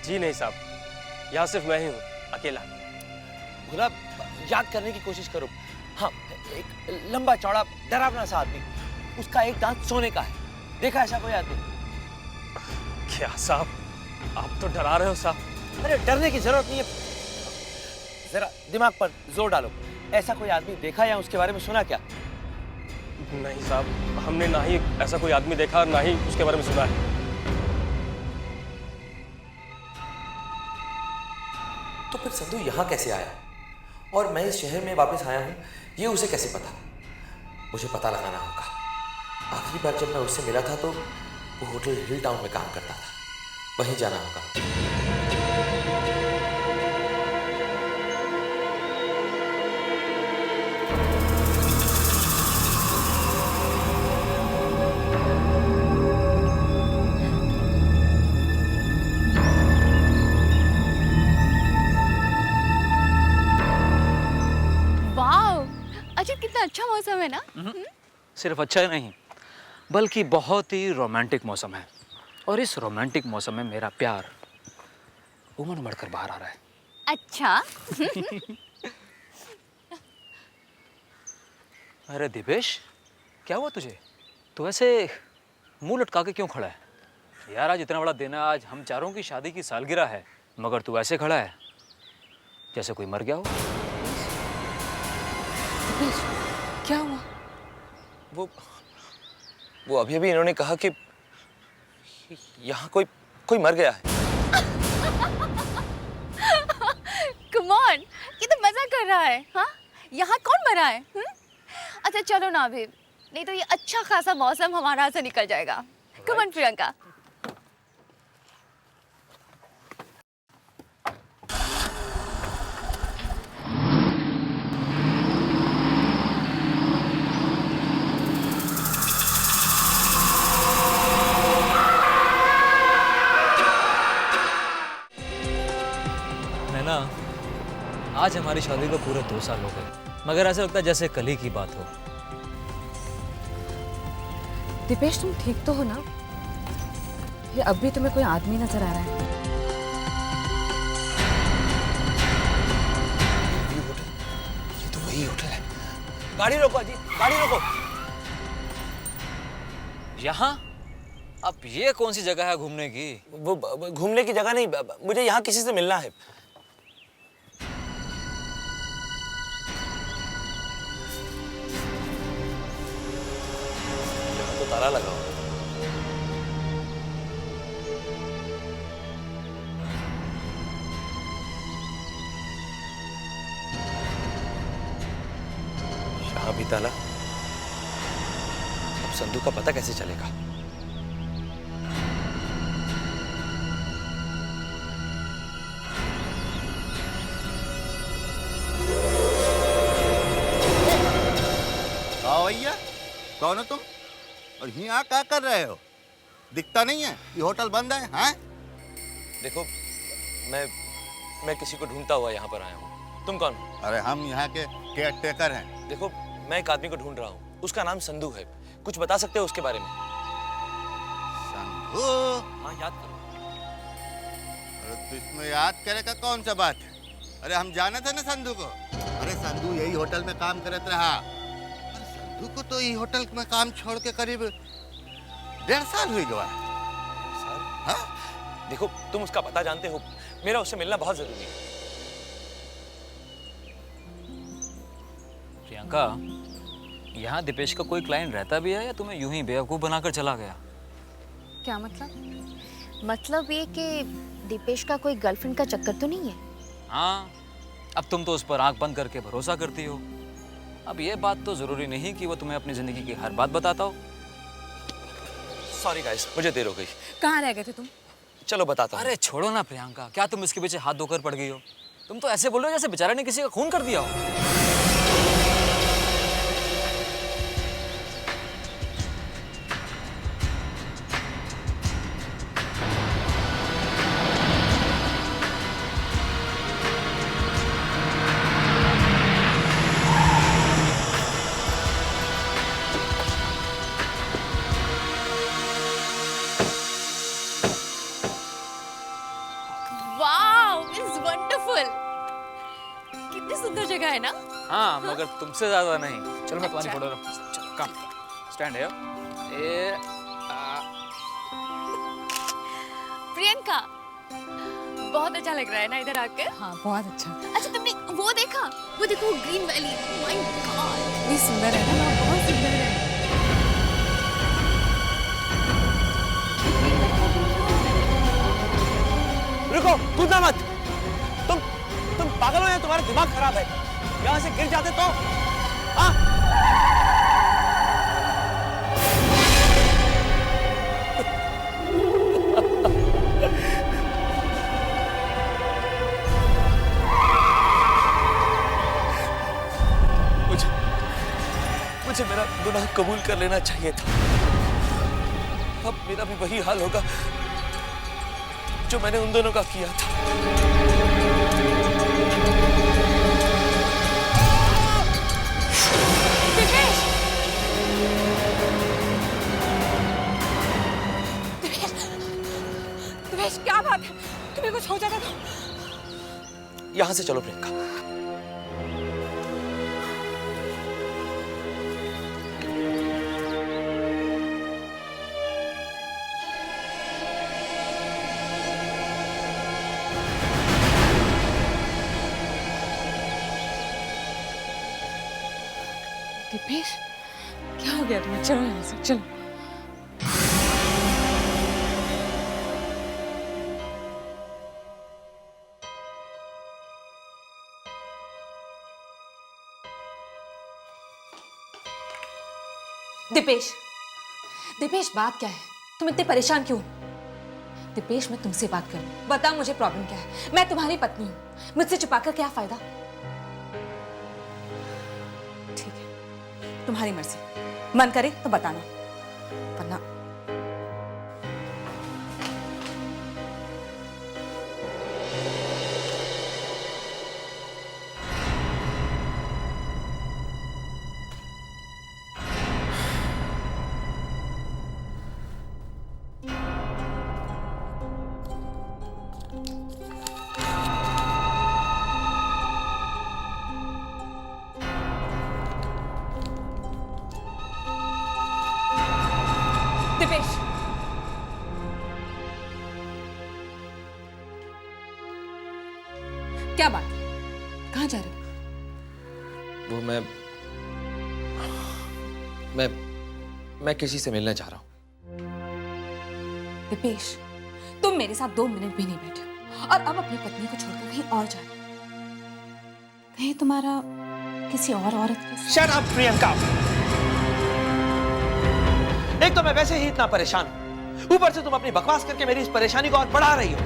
N: जी नहीं साहब, यहाँ सिर्फ मैं ही हूँ, अकेला।
B: भोला, याद करने की कोशिश करो। हाँ, एक लंबा चौड़ा डरावना सा आदमी, उसका एक दांत सोने का है। देखा ऐसा कोई आदमी?
N: क्या साहब, आप तो डरा रहे हो साहब।
B: अरे डरने की जरूरत नहीं है, जरा दिमाग पर जोर डालो। ऐसा कोई आदमी देखा या उसके बारे में सुना क्या?
N: नहीं साहब, हमने ना ही ऐसा कोई आदमी देखा, ना ही उसके बारे में सुना है।
F: तो फिर संधू यहाँ कैसे आया और मैं इस शहर में वापस आया हूँ, ये उसे कैसे पता? मुझे पता लगाना होगा। आखिरी बार जब मैं उससे मिला था तो वो होटल हिल टाउन में काम करता था, वहीं जाना होगा।
J: कितना अच्छा मौसम है ना?
L: सिर्फ अच्छा ही नहीं, बल्कि बहुत ही रोमांटिक मौसम है। और इस रोमांटिक मौसम में मेरा प्यार उमड़ उमड़ कर बाहर आ रहा है।
J: अच्छा।
L: अरे दिपेश, क्या हुआ तुझे? तू ऐसे मुंह लटका के क्यों खड़ा है? यार, आज इतना बड़ा दिन है, आज हम चारों की शादी की सालगिरह है, मगर तू ऐसे खड़ा है जैसे कोई मर गया हो।
J: क्या हुआ?
F: वो अभी इन्होंने कहा कि यहाँ कोई मर गया है।
J: Come on, ये तो मजा कर रहा है। हाँ, यहाँ कौन मरा है? अच्छा चलो ना अभी, नहीं तो ये अच्छा खासा मौसम हमारा हाथ से निकल जाएगा। Come on Priyanka.
L: आज हमारी शादी को पूरे 2 साल हो गए, मगर ऐसा लगता है जैसे कल ही की बात हो।
J: दिपेश, तुम ठीक तो हो ना? ये अब भी तुम्हें कोई आदमी नजर आ रहा है?
F: ये तो वही होटल है।
B: गाड़ी रोको जी, गाड़ी रोको।
L: यहाँ? अब ये कौन सी जगह है घूमने की?
B: वो घूमने की जगह नहीं, मुझे यहाँ किसी से मिलना है।
F: तो ताला लगा हुआ। यहाँ भी ताला। अब संधू का पता कैसे चलेगा?
O: आओ भैया, कौन हो तुम और यहाँ क्या कर रहे हो? दिखता नहीं है, ये होटल बंद है। हैं?
F: देखो, मैं किसी को ढूंढता हुआ यहाँ पर आया हूँ। तुम कौन हो?
O: अरे हम यहाँ के केयर टेकर हैं।
F: देखो, मैं एक आदमी को ढूंढ रहा हूँ, उसका नाम संधू है। कुछ बता सकते हो उसके बारे में?
O: संधू?
F: हाँ, याद करो।
O: अरे तो इसमें याद करे का कौन सा बात है? अरे हम जाने थे ना संधू को। अरे संधू यही होटल में काम करत रहा। अरे संधू को तो यही होटल में काम छोड़ के करीब 1.5 साल हुई गवा।
F: हाँ? देखो, तुम उसका पता जानते हो, मेरा उससे मिलना बहुत जरूरी है।
L: प्रियंका, यहाँ दीपेश का कोई क्लाइंट रहता भी है या तुम्हें यूं ही बेवकूफ बनाकर चला गया?
J: क्या मतलब? मतलब ये कि दीपेश का कोई गर्लफ्रेंड का चक्कर तो नहीं है?
L: हाँ, अब तुम तो उस पर आंख बंद करके भरोसा करती हो। अब ये बात तो जरूरी नहीं कि वो तुम्हें अपनी जिंदगी की हर बात बताता हो।
F: सॉरी गाइस, मुझे देर हो गई।
J: कहाँ रह गए थे तुम?
F: चलो बताता हूँ।
L: अरे छोड़ो ना प्रियंका, क्या तुम इसके पीछे हाथ धोकर पड़ गई हो? तुम तो ऐसे बोल रहे हो जैसे बेचारे ने किसी का खून कर दिया हो।
J: कितनी सुंदर जगह है ना?
L: हाँ, मगर तुमसे ज्यादा नहीं। चलो मैं तुम्हारी फोटो रखूँ। चलो कम, स्टैंड है।
J: प्रियंका, बहुत अच्छा लग रहा है ना इधर आकर? हाँ, बहुत अच्छा। अच्छा, तुमने वो देखा? वो देखो, ग्रीन वैली। माय गॉड, कितनी सुंदर है ना? बहुत सुंदर है।
N: रुको, कूदना मत। तुम पागल हो या तुम्हारा दिमाग खराब है? यहाँ से गिर जाते तो? हाँ?
F: मुझे मेरा गुनाह कबूल कर लेना चाहिए था। अब मेरा भी वही हाल होगा जो मैंने उन दोनों का किया था।
J: दिपेश, क्या बात है? तुम्हें कुछ हो जाता था?
F: यहां से चलो प्रियंका।
J: दिपेश, क्या हो गया तुम्हें? चलो यहाँ से, चलो। दिपेश, दिपेश, बात क्या है? तुम इतने परेशान क्यों? दिपेश, मैं तुमसे बात करूं। बता मुझे प्रॉब्लम क्या है? मैं तुम्हारी पत्नी हूं, मुझसे छुपाकर क्या फायदा? ठीक है, तुम्हारी मर्जी। मन करे तो बताना, वरना दिपेश, क्या बात? कहाँ जा रहे हो?
F: वो मैं किसी से मिलने जा रहा हूँ।
J: दिपेश, तुम मेरे साथ 2 मिनट भी नहीं बैठे हो और अब अपनी पत्नी को छोड़कर कहीं और जा रहे हो। कहीं तुम्हारा किसी और औरत के साथ?
N: Shut up, Priyanka.
B: एक तो मैं वैसे ही इतना परेशान हूं, ऊपर से तुम अपनी बकवास करके मेरी इस परेशानी को और बढ़ा रही हो।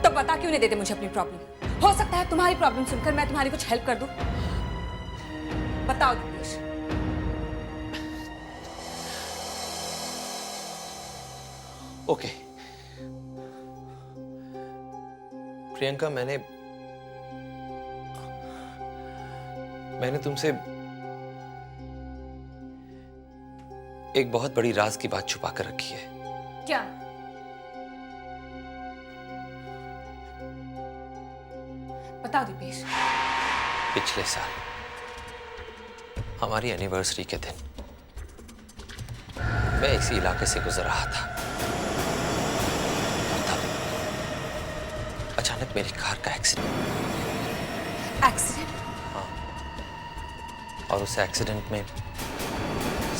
J: तो बता क्यों नहीं देते मुझे अपनी प्रॉब्लम? हो सकता है तुम्हारी प्रॉब्लम सुनकर मैं तुम्हारी कुछ हेल्प कर दूं। बताओ दिपेश।
F: ओके प्रियंका, मैंने तुमसे एक बहुत बड़ी राज की बात छुपा कर रखी है।
J: क्या? बताओ दिपेश।
F: पिछले साल हमारी एनिवर्सरी के दिन मैं इसी इलाके से गुजर रहा था। तब अचानक मेरी कार का एक्सीडेंट।
J: एक्सीडेंट?
F: हाँ, और उस एक्सीडेंट में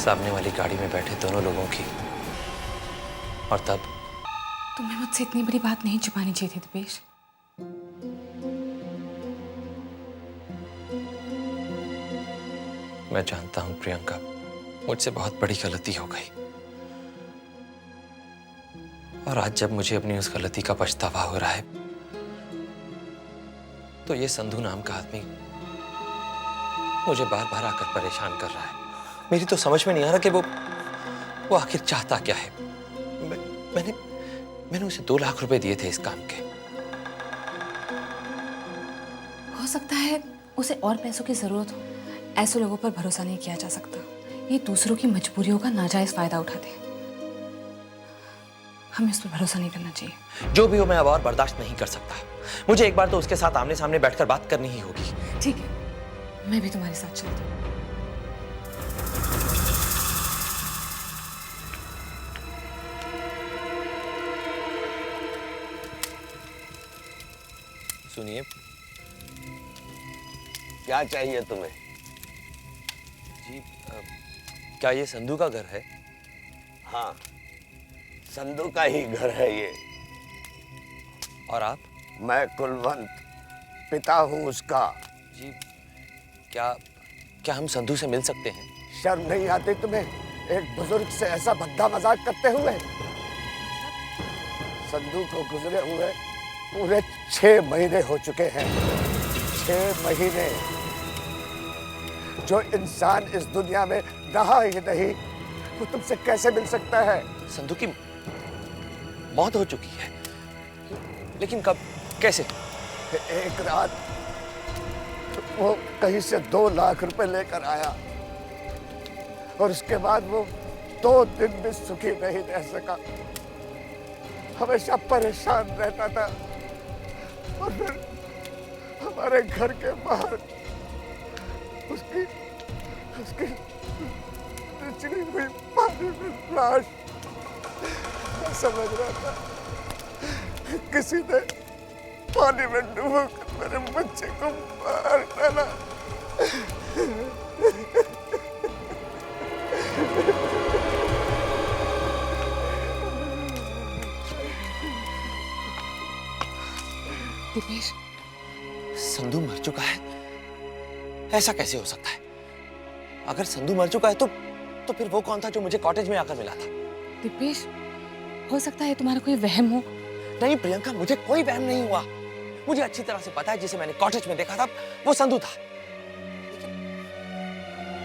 F: सामने वाली गाड़ी में बैठे दोनों लोगों की, और तब
J: तुम्हें मुझसे इतनी बड़ी बात नहीं छुपानी चाहिए थी दिपेश।
F: मैं जानता हूं प्रियंका, मुझसे बहुत बड़ी गलती हो गई, और आज जब मुझे अपनी उस गलती का पछतावा हो रहा है तो ये संधू नाम का आदमी मुझे बार बार आकर परेशान कर रहा है। मेरी तो समझ में नहीं आ रहा कि वो आखिर चाहता क्या है। मैंने उसे 2 लाख रुपए दिए थे इस काम के।
J: हो सकता है उसे और पैसों की जरूरत हो। ऐसे लोगों पर भरोसा नहीं किया जा सकता। ये दूसरों की मजबूरियों का नाजायज फायदा उठाते हैं। हमें उस पर भरोसा नहीं करना चाहिए।
F: जो भी हो, मैं अब और बर्दाश्त नहीं कर सकता। मुझे एक बार तो उसके साथ आमने सामने बैठकर बात करनी ही होगी।
J: ठीक है, मैं भी तुम्हारे साथ चलती हूँ।
F: सुनिए,
P: क्या चाहिए तुम्हें?
F: जी, क्या ये संधू का घर है?
P: हाँ, संधू का ही घर है ये।
F: और आप?
P: मैं कुलवंत, पिता हूँ उसका।
F: जी, क्या हम संधू से मिल सकते हैं?
P: शर्म नहीं आती तुम्हें एक बुजुर्ग से ऐसा भद्दा मजाक करते हुए? संधू को गुजरे हुए पूरे 6 महीने हो चुके हैं। 6 महीने। जो इंसान इस दुनिया में रहा ही नहीं, वो तुमसे कैसे मिल सकता है?
F: संधू की मौत हो चुकी है, लेकिन कब, कैसे?
P: एक रात वो कहीं से 2 लाख रुपए लेकर आया, और उसके बाद वो 2 दिन भी सुखी नहीं रह सका। हमेशा परेशान रहता था, और फिर हमारे घर के बाहर उसकी चिड़ी हुई पानी में लाश। मैं समझ रहा था किसी ने पानी में डूबकर मेरे बच्चे को मार डाला।
J: दिपेश,
F: संधू मर चुका है? ऐसा कैसे हो सकता है? अगर संधू मर चुका है तो फिर वो कौन था जो मुझे कॉटेज में आकर मिला था?
J: दिपेश, हो सकता है तुम्हारा कोई वहम हो।
F: नहीं प्रियंका, मुझे कोई वहम नहीं हुआ। मुझे अच्छी तरह से पता है जिसे मैंने कॉटेज में देखा था वो संधू था। लेकिन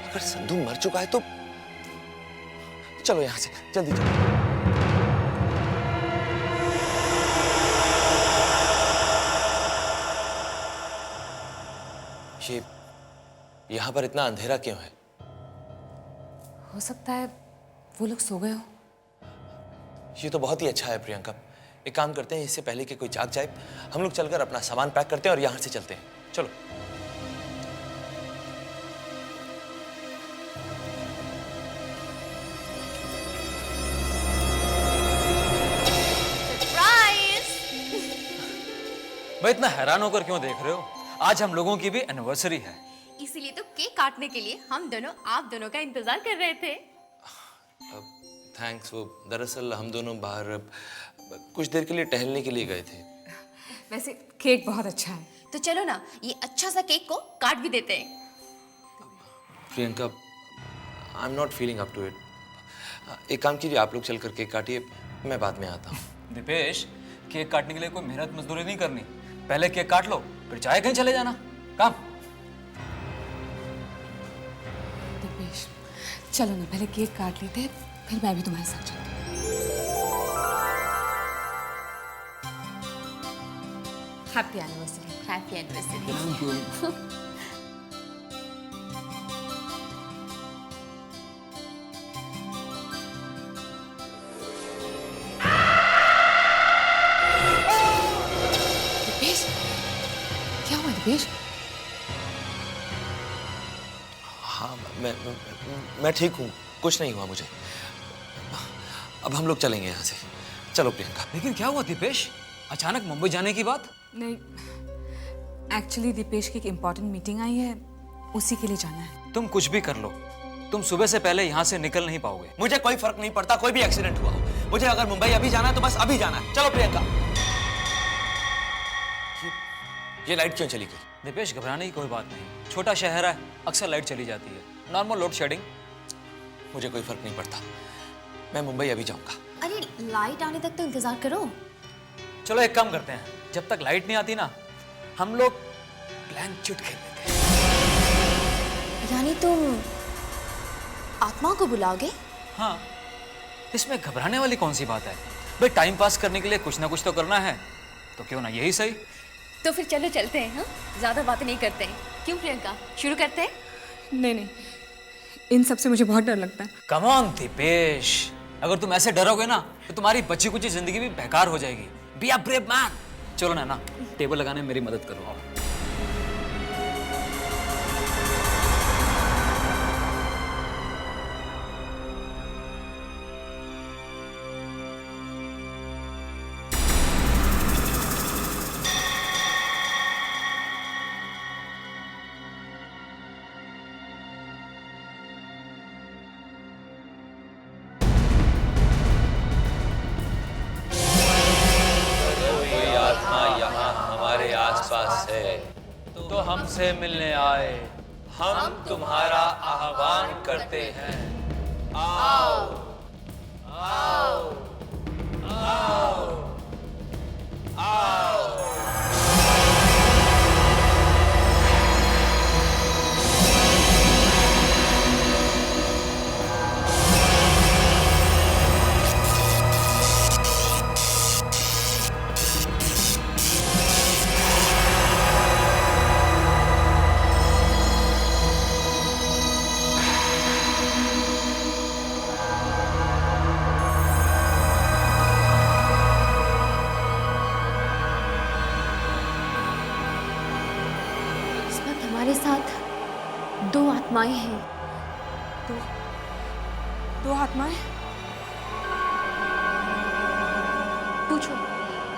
F: अगर संधू मर चुका है तो चलो यहां से जल्दी चलो। ये यहां पर इतना अंधेरा क्यों है?
J: हो सकता है वो लोग सो गए हो।
F: ये तो बहुत ही अच्छा है प्रियंका। एक काम करते हैं, इससे पहले कि कोई जाग जाए, हम लोग चलकर अपना सामान पैक करते हैं और यहां से चलते हैं। चलो।
L: मैं इतना हैरान होकर क्यों देख रहे हो? आज हम लोगों की भी एनिवर्सरी है।
Q: इसीलिए तो केक काटने के लिए हम दोनों आप दोनों का इंतजार कर रहे थे।
F: थैंक्स। वो दरअसल हम दोनों बाहर कुछ देर के लिए टहलने के लिए गए थे।
J: वैसे केक बहुत अच्छा है।
Q: तो चलो ना, ये अच्छा सा केक को काट भी देते हैं।
F: Priyanka, I am not feeling up to it. एक काम कीजिए, आप लोग चल कर केक काटिए, मैं बाद में आता हूँ।
L: दीपेश, केक काटने के लिए कोई मेहनत मजदूरी नहीं करनी। पहले केक काट लो, फिर चाहे कहीं चले जाना। काम।
J: दीपेश, चलो ना पहले केक काट लेते हैं, फिर मैं भी तुम्हारे साथ चलती हूँ।
Q: Happy anniversary. Happy anniversary.
L: Thank you.
J: Deepesh, क्या हुआ दीपेश?
F: हाँ, मैं ठीक हूँ, कुछ नहीं हुआ मुझे। अब हम लोग चलेंगे यहाँ से। चलो प्रियंका।
L: लेकिन क्या हुआ दीपेश, अचानक मुंबई जाने की बात?
J: नहीं, एक्चुअली दीपेश की एक इम्पोर्टेंट मीटिंग आई है, उसी के लिए जाना है।
L: तुम कुछ भी कर लो, तुम सुबह से पहले यहाँ से निकल नहीं पाओगे।
F: मुझे कोई फर्क नहीं पड़ता, कोई भी एक्सीडेंट हुआ, मुझे अगर मुंबई अभी जाना है तो बस अभी जाना है। चलो प्रियंका। ये लाइट क्यों चली गई?
L: दीपेश, घबराने की कोई बात नहीं, छोटा शहर है, अक्सर लाइट चली जाती है, नॉर्मल लोड शेडिंग।
F: मुझे कोई फर्क नहीं पड़ता, मैं मुंबई अभी जाऊंगा।
Q: अरे लाइट आने तक तो इंतजार करो।
L: चलो एक काम करते हैं, जब तक लाइट नहीं आती ना, हम लोग ब्लैंक चिट खेल लेते हैं।
Q: यानी तुम आत्मा को बुलाओगे?
L: हाँ, इसमें घबराने वाली कौन सी बात है भाई, टाइम पास करने के लिए कुछ ना कुछ तो करना है, तो क्यों ना यही सही।
Q: तो फिर चलो चलते हैं। हाँ, ज्यादा बातें नहीं करते हैं। क्यों प्रियंका, शुरू करते हैं?
J: नहीं नहीं, इन सब से मुझे बहुत डर लगता है।
L: कम ऑन दीपेश, अगर तुम ऐसे डरोगे ना तो तुम्हारी बची कुची जिंदगी भी बेकार हो जाएगी। Be a brave man. चलो ना, टेबल लगाने में मेरी मदद करो। आओ।
F: आसपास है
L: तो हमसे मिलने आए,
F: हम तुम्हारा आह्वान करते हैं। आओ आओ आओ आओ।
Q: हमारे साथ दो आत्माएं हैं।
J: दो आत्माएं?
Q: पूछो,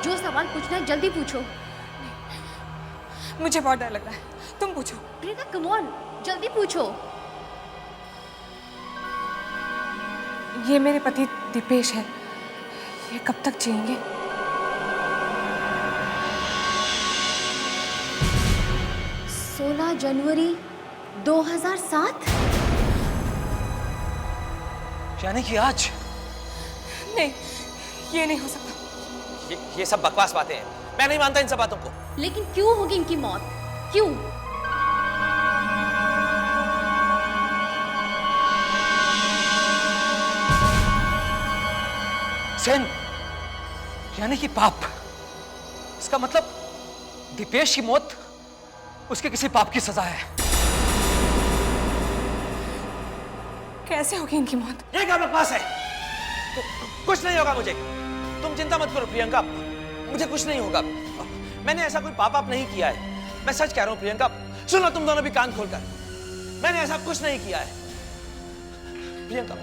Q: जो सवाल पूछना है जल्दी पूछो।
J: मुझे बहुत डर लग रहा है, तुम पूछो।
Q: प्रियंका कम ऑन, जल्दी पूछो।
J: ये मेरे पति दीपेश है, ये कब तक जिएंगे?
Q: जनवरी 2007।
L: यानी कि आज?
J: नहीं, ये नहीं हो सकता।
F: ये सब बकवास बातें हैं, मैं नहीं मानता इन सब बातों को।
Q: लेकिन क्यों होगी इनकी मौत? क्यों?
L: सेन, यानी कि पाप। इसका मतलब दीपेश की मौत उसके किसी पाप की सजा है।
J: कैसे होगी इनकी मौत?
F: ये क्या बकवास है? कुछ नहीं होगा मुझे, तुम चिंता मत करो प्रियंका, मुझे कुछ नहीं होगा। मैंने ऐसा कोई पाप नहीं किया है, मैं सच कह रहा हूं प्रियंका। सुनो तुम दोनों भी कान खोलकर, मैंने ऐसा कुछ नहीं किया है प्रियंका।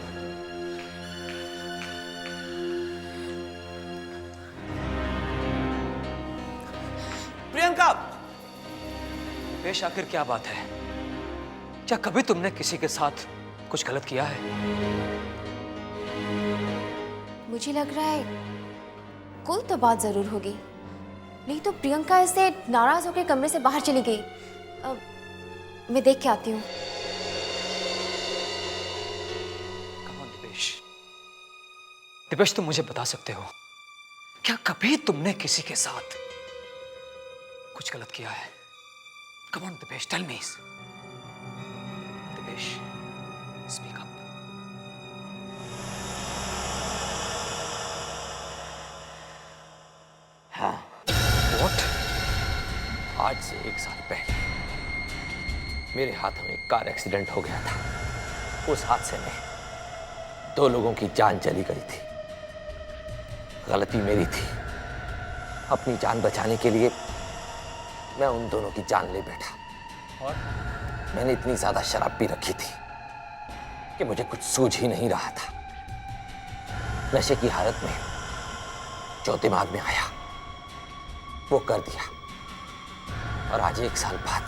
F: प्रियंका,
L: दीपेश आखिर क्या बात है? क्या कभी तुमने किसी के साथ कुछ गलत किया है?
Q: मुझे लग रहा है कोई तो बात जरूर होगी, नहीं तो प्रियंका ऐसे नाराज होकर कमरे से बाहर चली गई। मैं देख के आती हूँ।
L: कम ऑन दीपेश, दिपेश, तुम मुझे बता सकते हो क्या कभी तुमने किसी के साथ कुछ गलत किया है? Come on Deepesh, tell me. Deepesh, speak up.
B: हाँ।
L: व्हाट?
B: आज से 1 साल पहले मेरे हाथों में एक कार एक्सीडेंट हो गया था। उस हादसे में 2 लोगों की जान चली गई थी। गलती मेरी थी। अपनी जान बचाने के लिए मैं उन दोनों की जान ले बैठा।
L: और
B: मैंने इतनी ज्यादा शराब पी रखी थी कि मुझे कुछ सूझ ही नहीं रहा था। नशे की हालत में जो दिमाग में आया वो कर दिया। और आज 1 साल बाद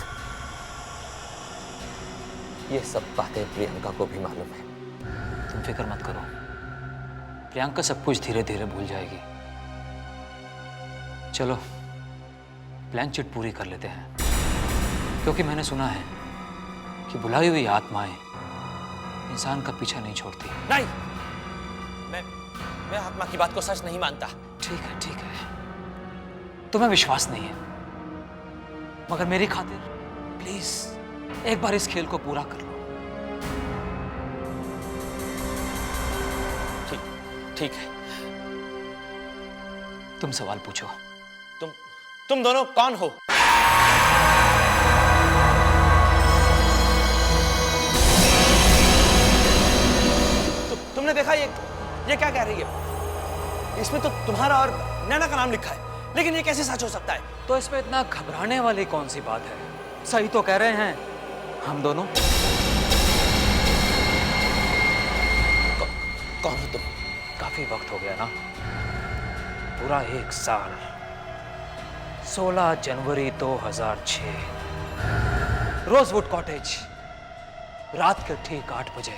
B: ये सब बातें प्रियंका को भी मालूम है।
L: तुम फिक्र मत करो, प्रियंका सब कुछ धीरे धीरे भूल जाएगी। चलो प्लान चिट पूरी कर लेते हैं, क्योंकि मैंने सुना है कि बुलाई हुई आत्माएं इंसान का पीछा नहीं छोड़ती।
B: नहीं, मैं आत्मा की बात को सच नहीं मानता।
L: ठीक है, ठीक है, तुम्हें विश्वास नहीं है, मगर मेरी खातिर प्लीज एक बार इस खेल को पूरा कर लो।
B: ठीक है।
L: तुम सवाल पूछो।
B: तुम दोनों कौन हो? तुमने देखा ये क्या कह रही है? इसमें तो तुम्हारा और नैना का नाम लिखा है, लेकिन ये कैसे सच हो सकता है?
L: तो इसमें इतना घबराने वाली कौन सी बात है? सही तो कह रहे हैं हम दोनों।
B: कौन हो तुम?
L: काफी वक्त हो गया ना, पूरा 1 साल। 16 जनवरी 2006, रोजवुड कॉटेज, रात के ठीक 8 बजे।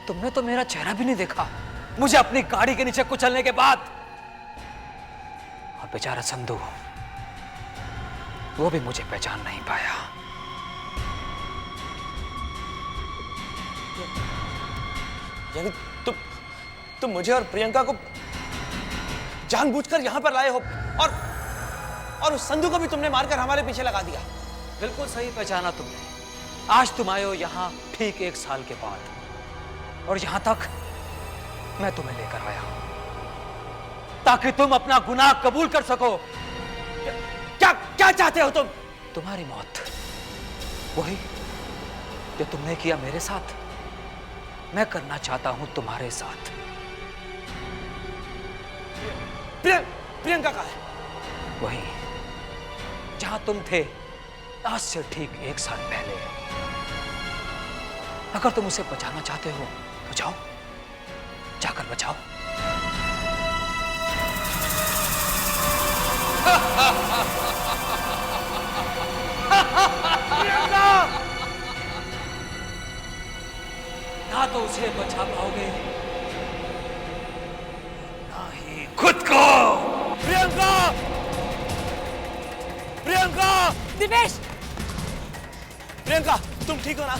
L: तुमने तो मेरा चेहरा भी नहीं देखा मुझे अपनी गाड़ी के नीचे कुचलने के बाद। और बेचारा संधू, वो भी मुझे पहचान नहीं पाया।
B: यानी तुम मुझे और प्रियंका को जानबूझकर यहां पर लाए हो, और उस संधू को भी तुमने मारकर हमारे पीछे लगा दिया।
L: बिल्कुल सही पहचाना तुमने। आज तुम आए हो यहां ठीक 1 साल के बाद, और यहां तक मैं तुम्हें लेकर आया हूं ताकि तुम अपना गुनाह कबूल कर सको।
B: क्या चाहते हो तुम?
L: तुम्हारी मौत, वही जो तुमने किया मेरे साथ, मैं करना चाहता हूं तुम्हारे साथ।
B: प्रियंका का है?
L: वही जहां तुम थे आज से ठीक 1 साल पहले। अगर तुम उसे बचाना चाहते हो तो जाओ, जाकर बचाओ। ना तो उसे बचा पाओगे, ना ही खुद को।
B: प्रियंका! प्रियंका!
J: दिपेश!
B: प्रियंका, तुम ठीक हो ना?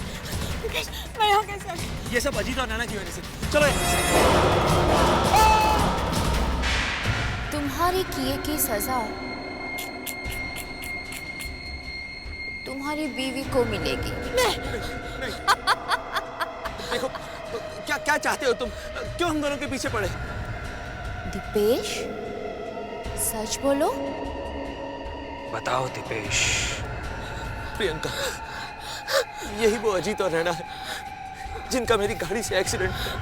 J: दिपेश, मैं यहाँ कैसे आ गई?
B: ये सब अजीत और नैना की वजह से। चलो
Q: तुम्हारे किए की सजा तुम्हारी बीवी को मिलेगी।
B: देखो, क्या चाहते हो तुम? क्यों हम दोनों के पीछे पड़े?
Q: दिपेश, सच बोलो।
L: बताओ दिपेश।
B: प्रियंका, यही वो अजीत और नैना है जिनका मेरी गाड़ी से एक्सीडेंट हुआ,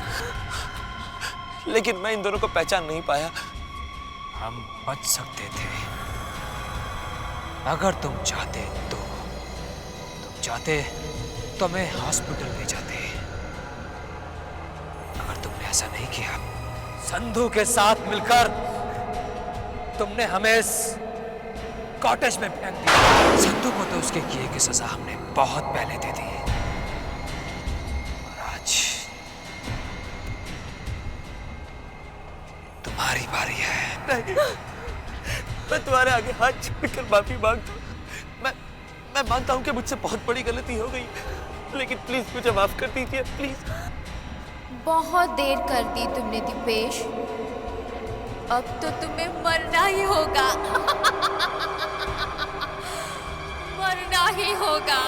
B: लेकिन मैं इन दोनों को पहचान नहीं पाया।
L: हम बच सकते थे अगर तुम चाहते तो। तुम चाहते तो मैं हॉस्पिटल ले जाते। अगर तुमने ऐसा नहीं किया, संधू के साथ मिलकर तुमने हमें इस कॉटेज में फेंक दिया। संधू को तो उसके किए की सजा हमने बहुत पहले दे दी, और आज तुम्हारी बारी है।
B: नहीं, मैं तुम्हारे आगे हाथ जोड़कर माफी मांगता हूँ। मैं मानता हूँ कि मुझसे बहुत बड़ी गलती हो गई, लेकिन प्लीज मुझे माफ कर दीजिए, प्लीज।
Q: बहुत देर कर दी तुमने दीपेश। अब तो तुम्हें मरना ही होगा। मरना ही होगा।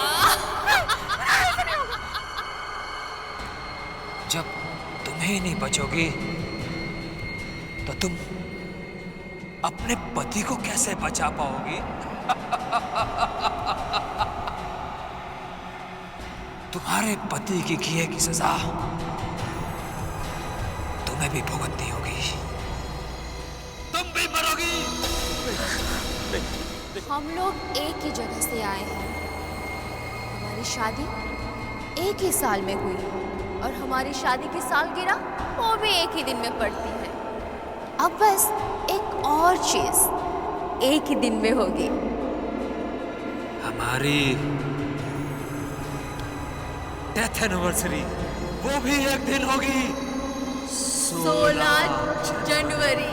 N: जब तुम ही नहीं बचोगी तो तुम अपने पति को कैसे बचा पाओगी? तुम्हारे पति की किए की सजा तुम्हें भी भुगतनी होगी। तुम भी मरोगी।
Q: हम लोग एक ही जगह से आए हैं। हमारी शादी एक ही साल में हुई और हमारी शादी की सालगिरह वो भी एक ही दिन में पड़ती है। अब बस एक और चीज एक ही दिन में होगी।
N: हमारी डेथ एनिवर्सरी वो भी एक दिन होगी।
Q: 16 जनवरी।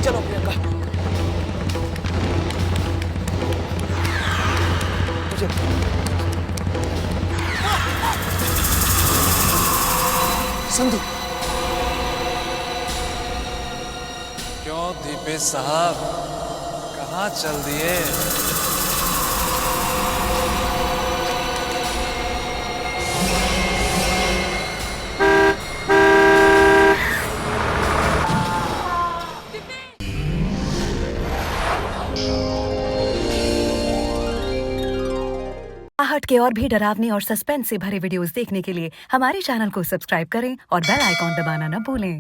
N: चलो प्रियंका।
M: संधू। क्यों दीपेश साहब, कहाँ चल दिए?
R: आहट के और भी डरावने और सस्पेंस से भरे वीडियोस देखने के लिए हमारे चैनल को सब्सक्राइब करें और बेल आइकॉन दबाना न भूलें।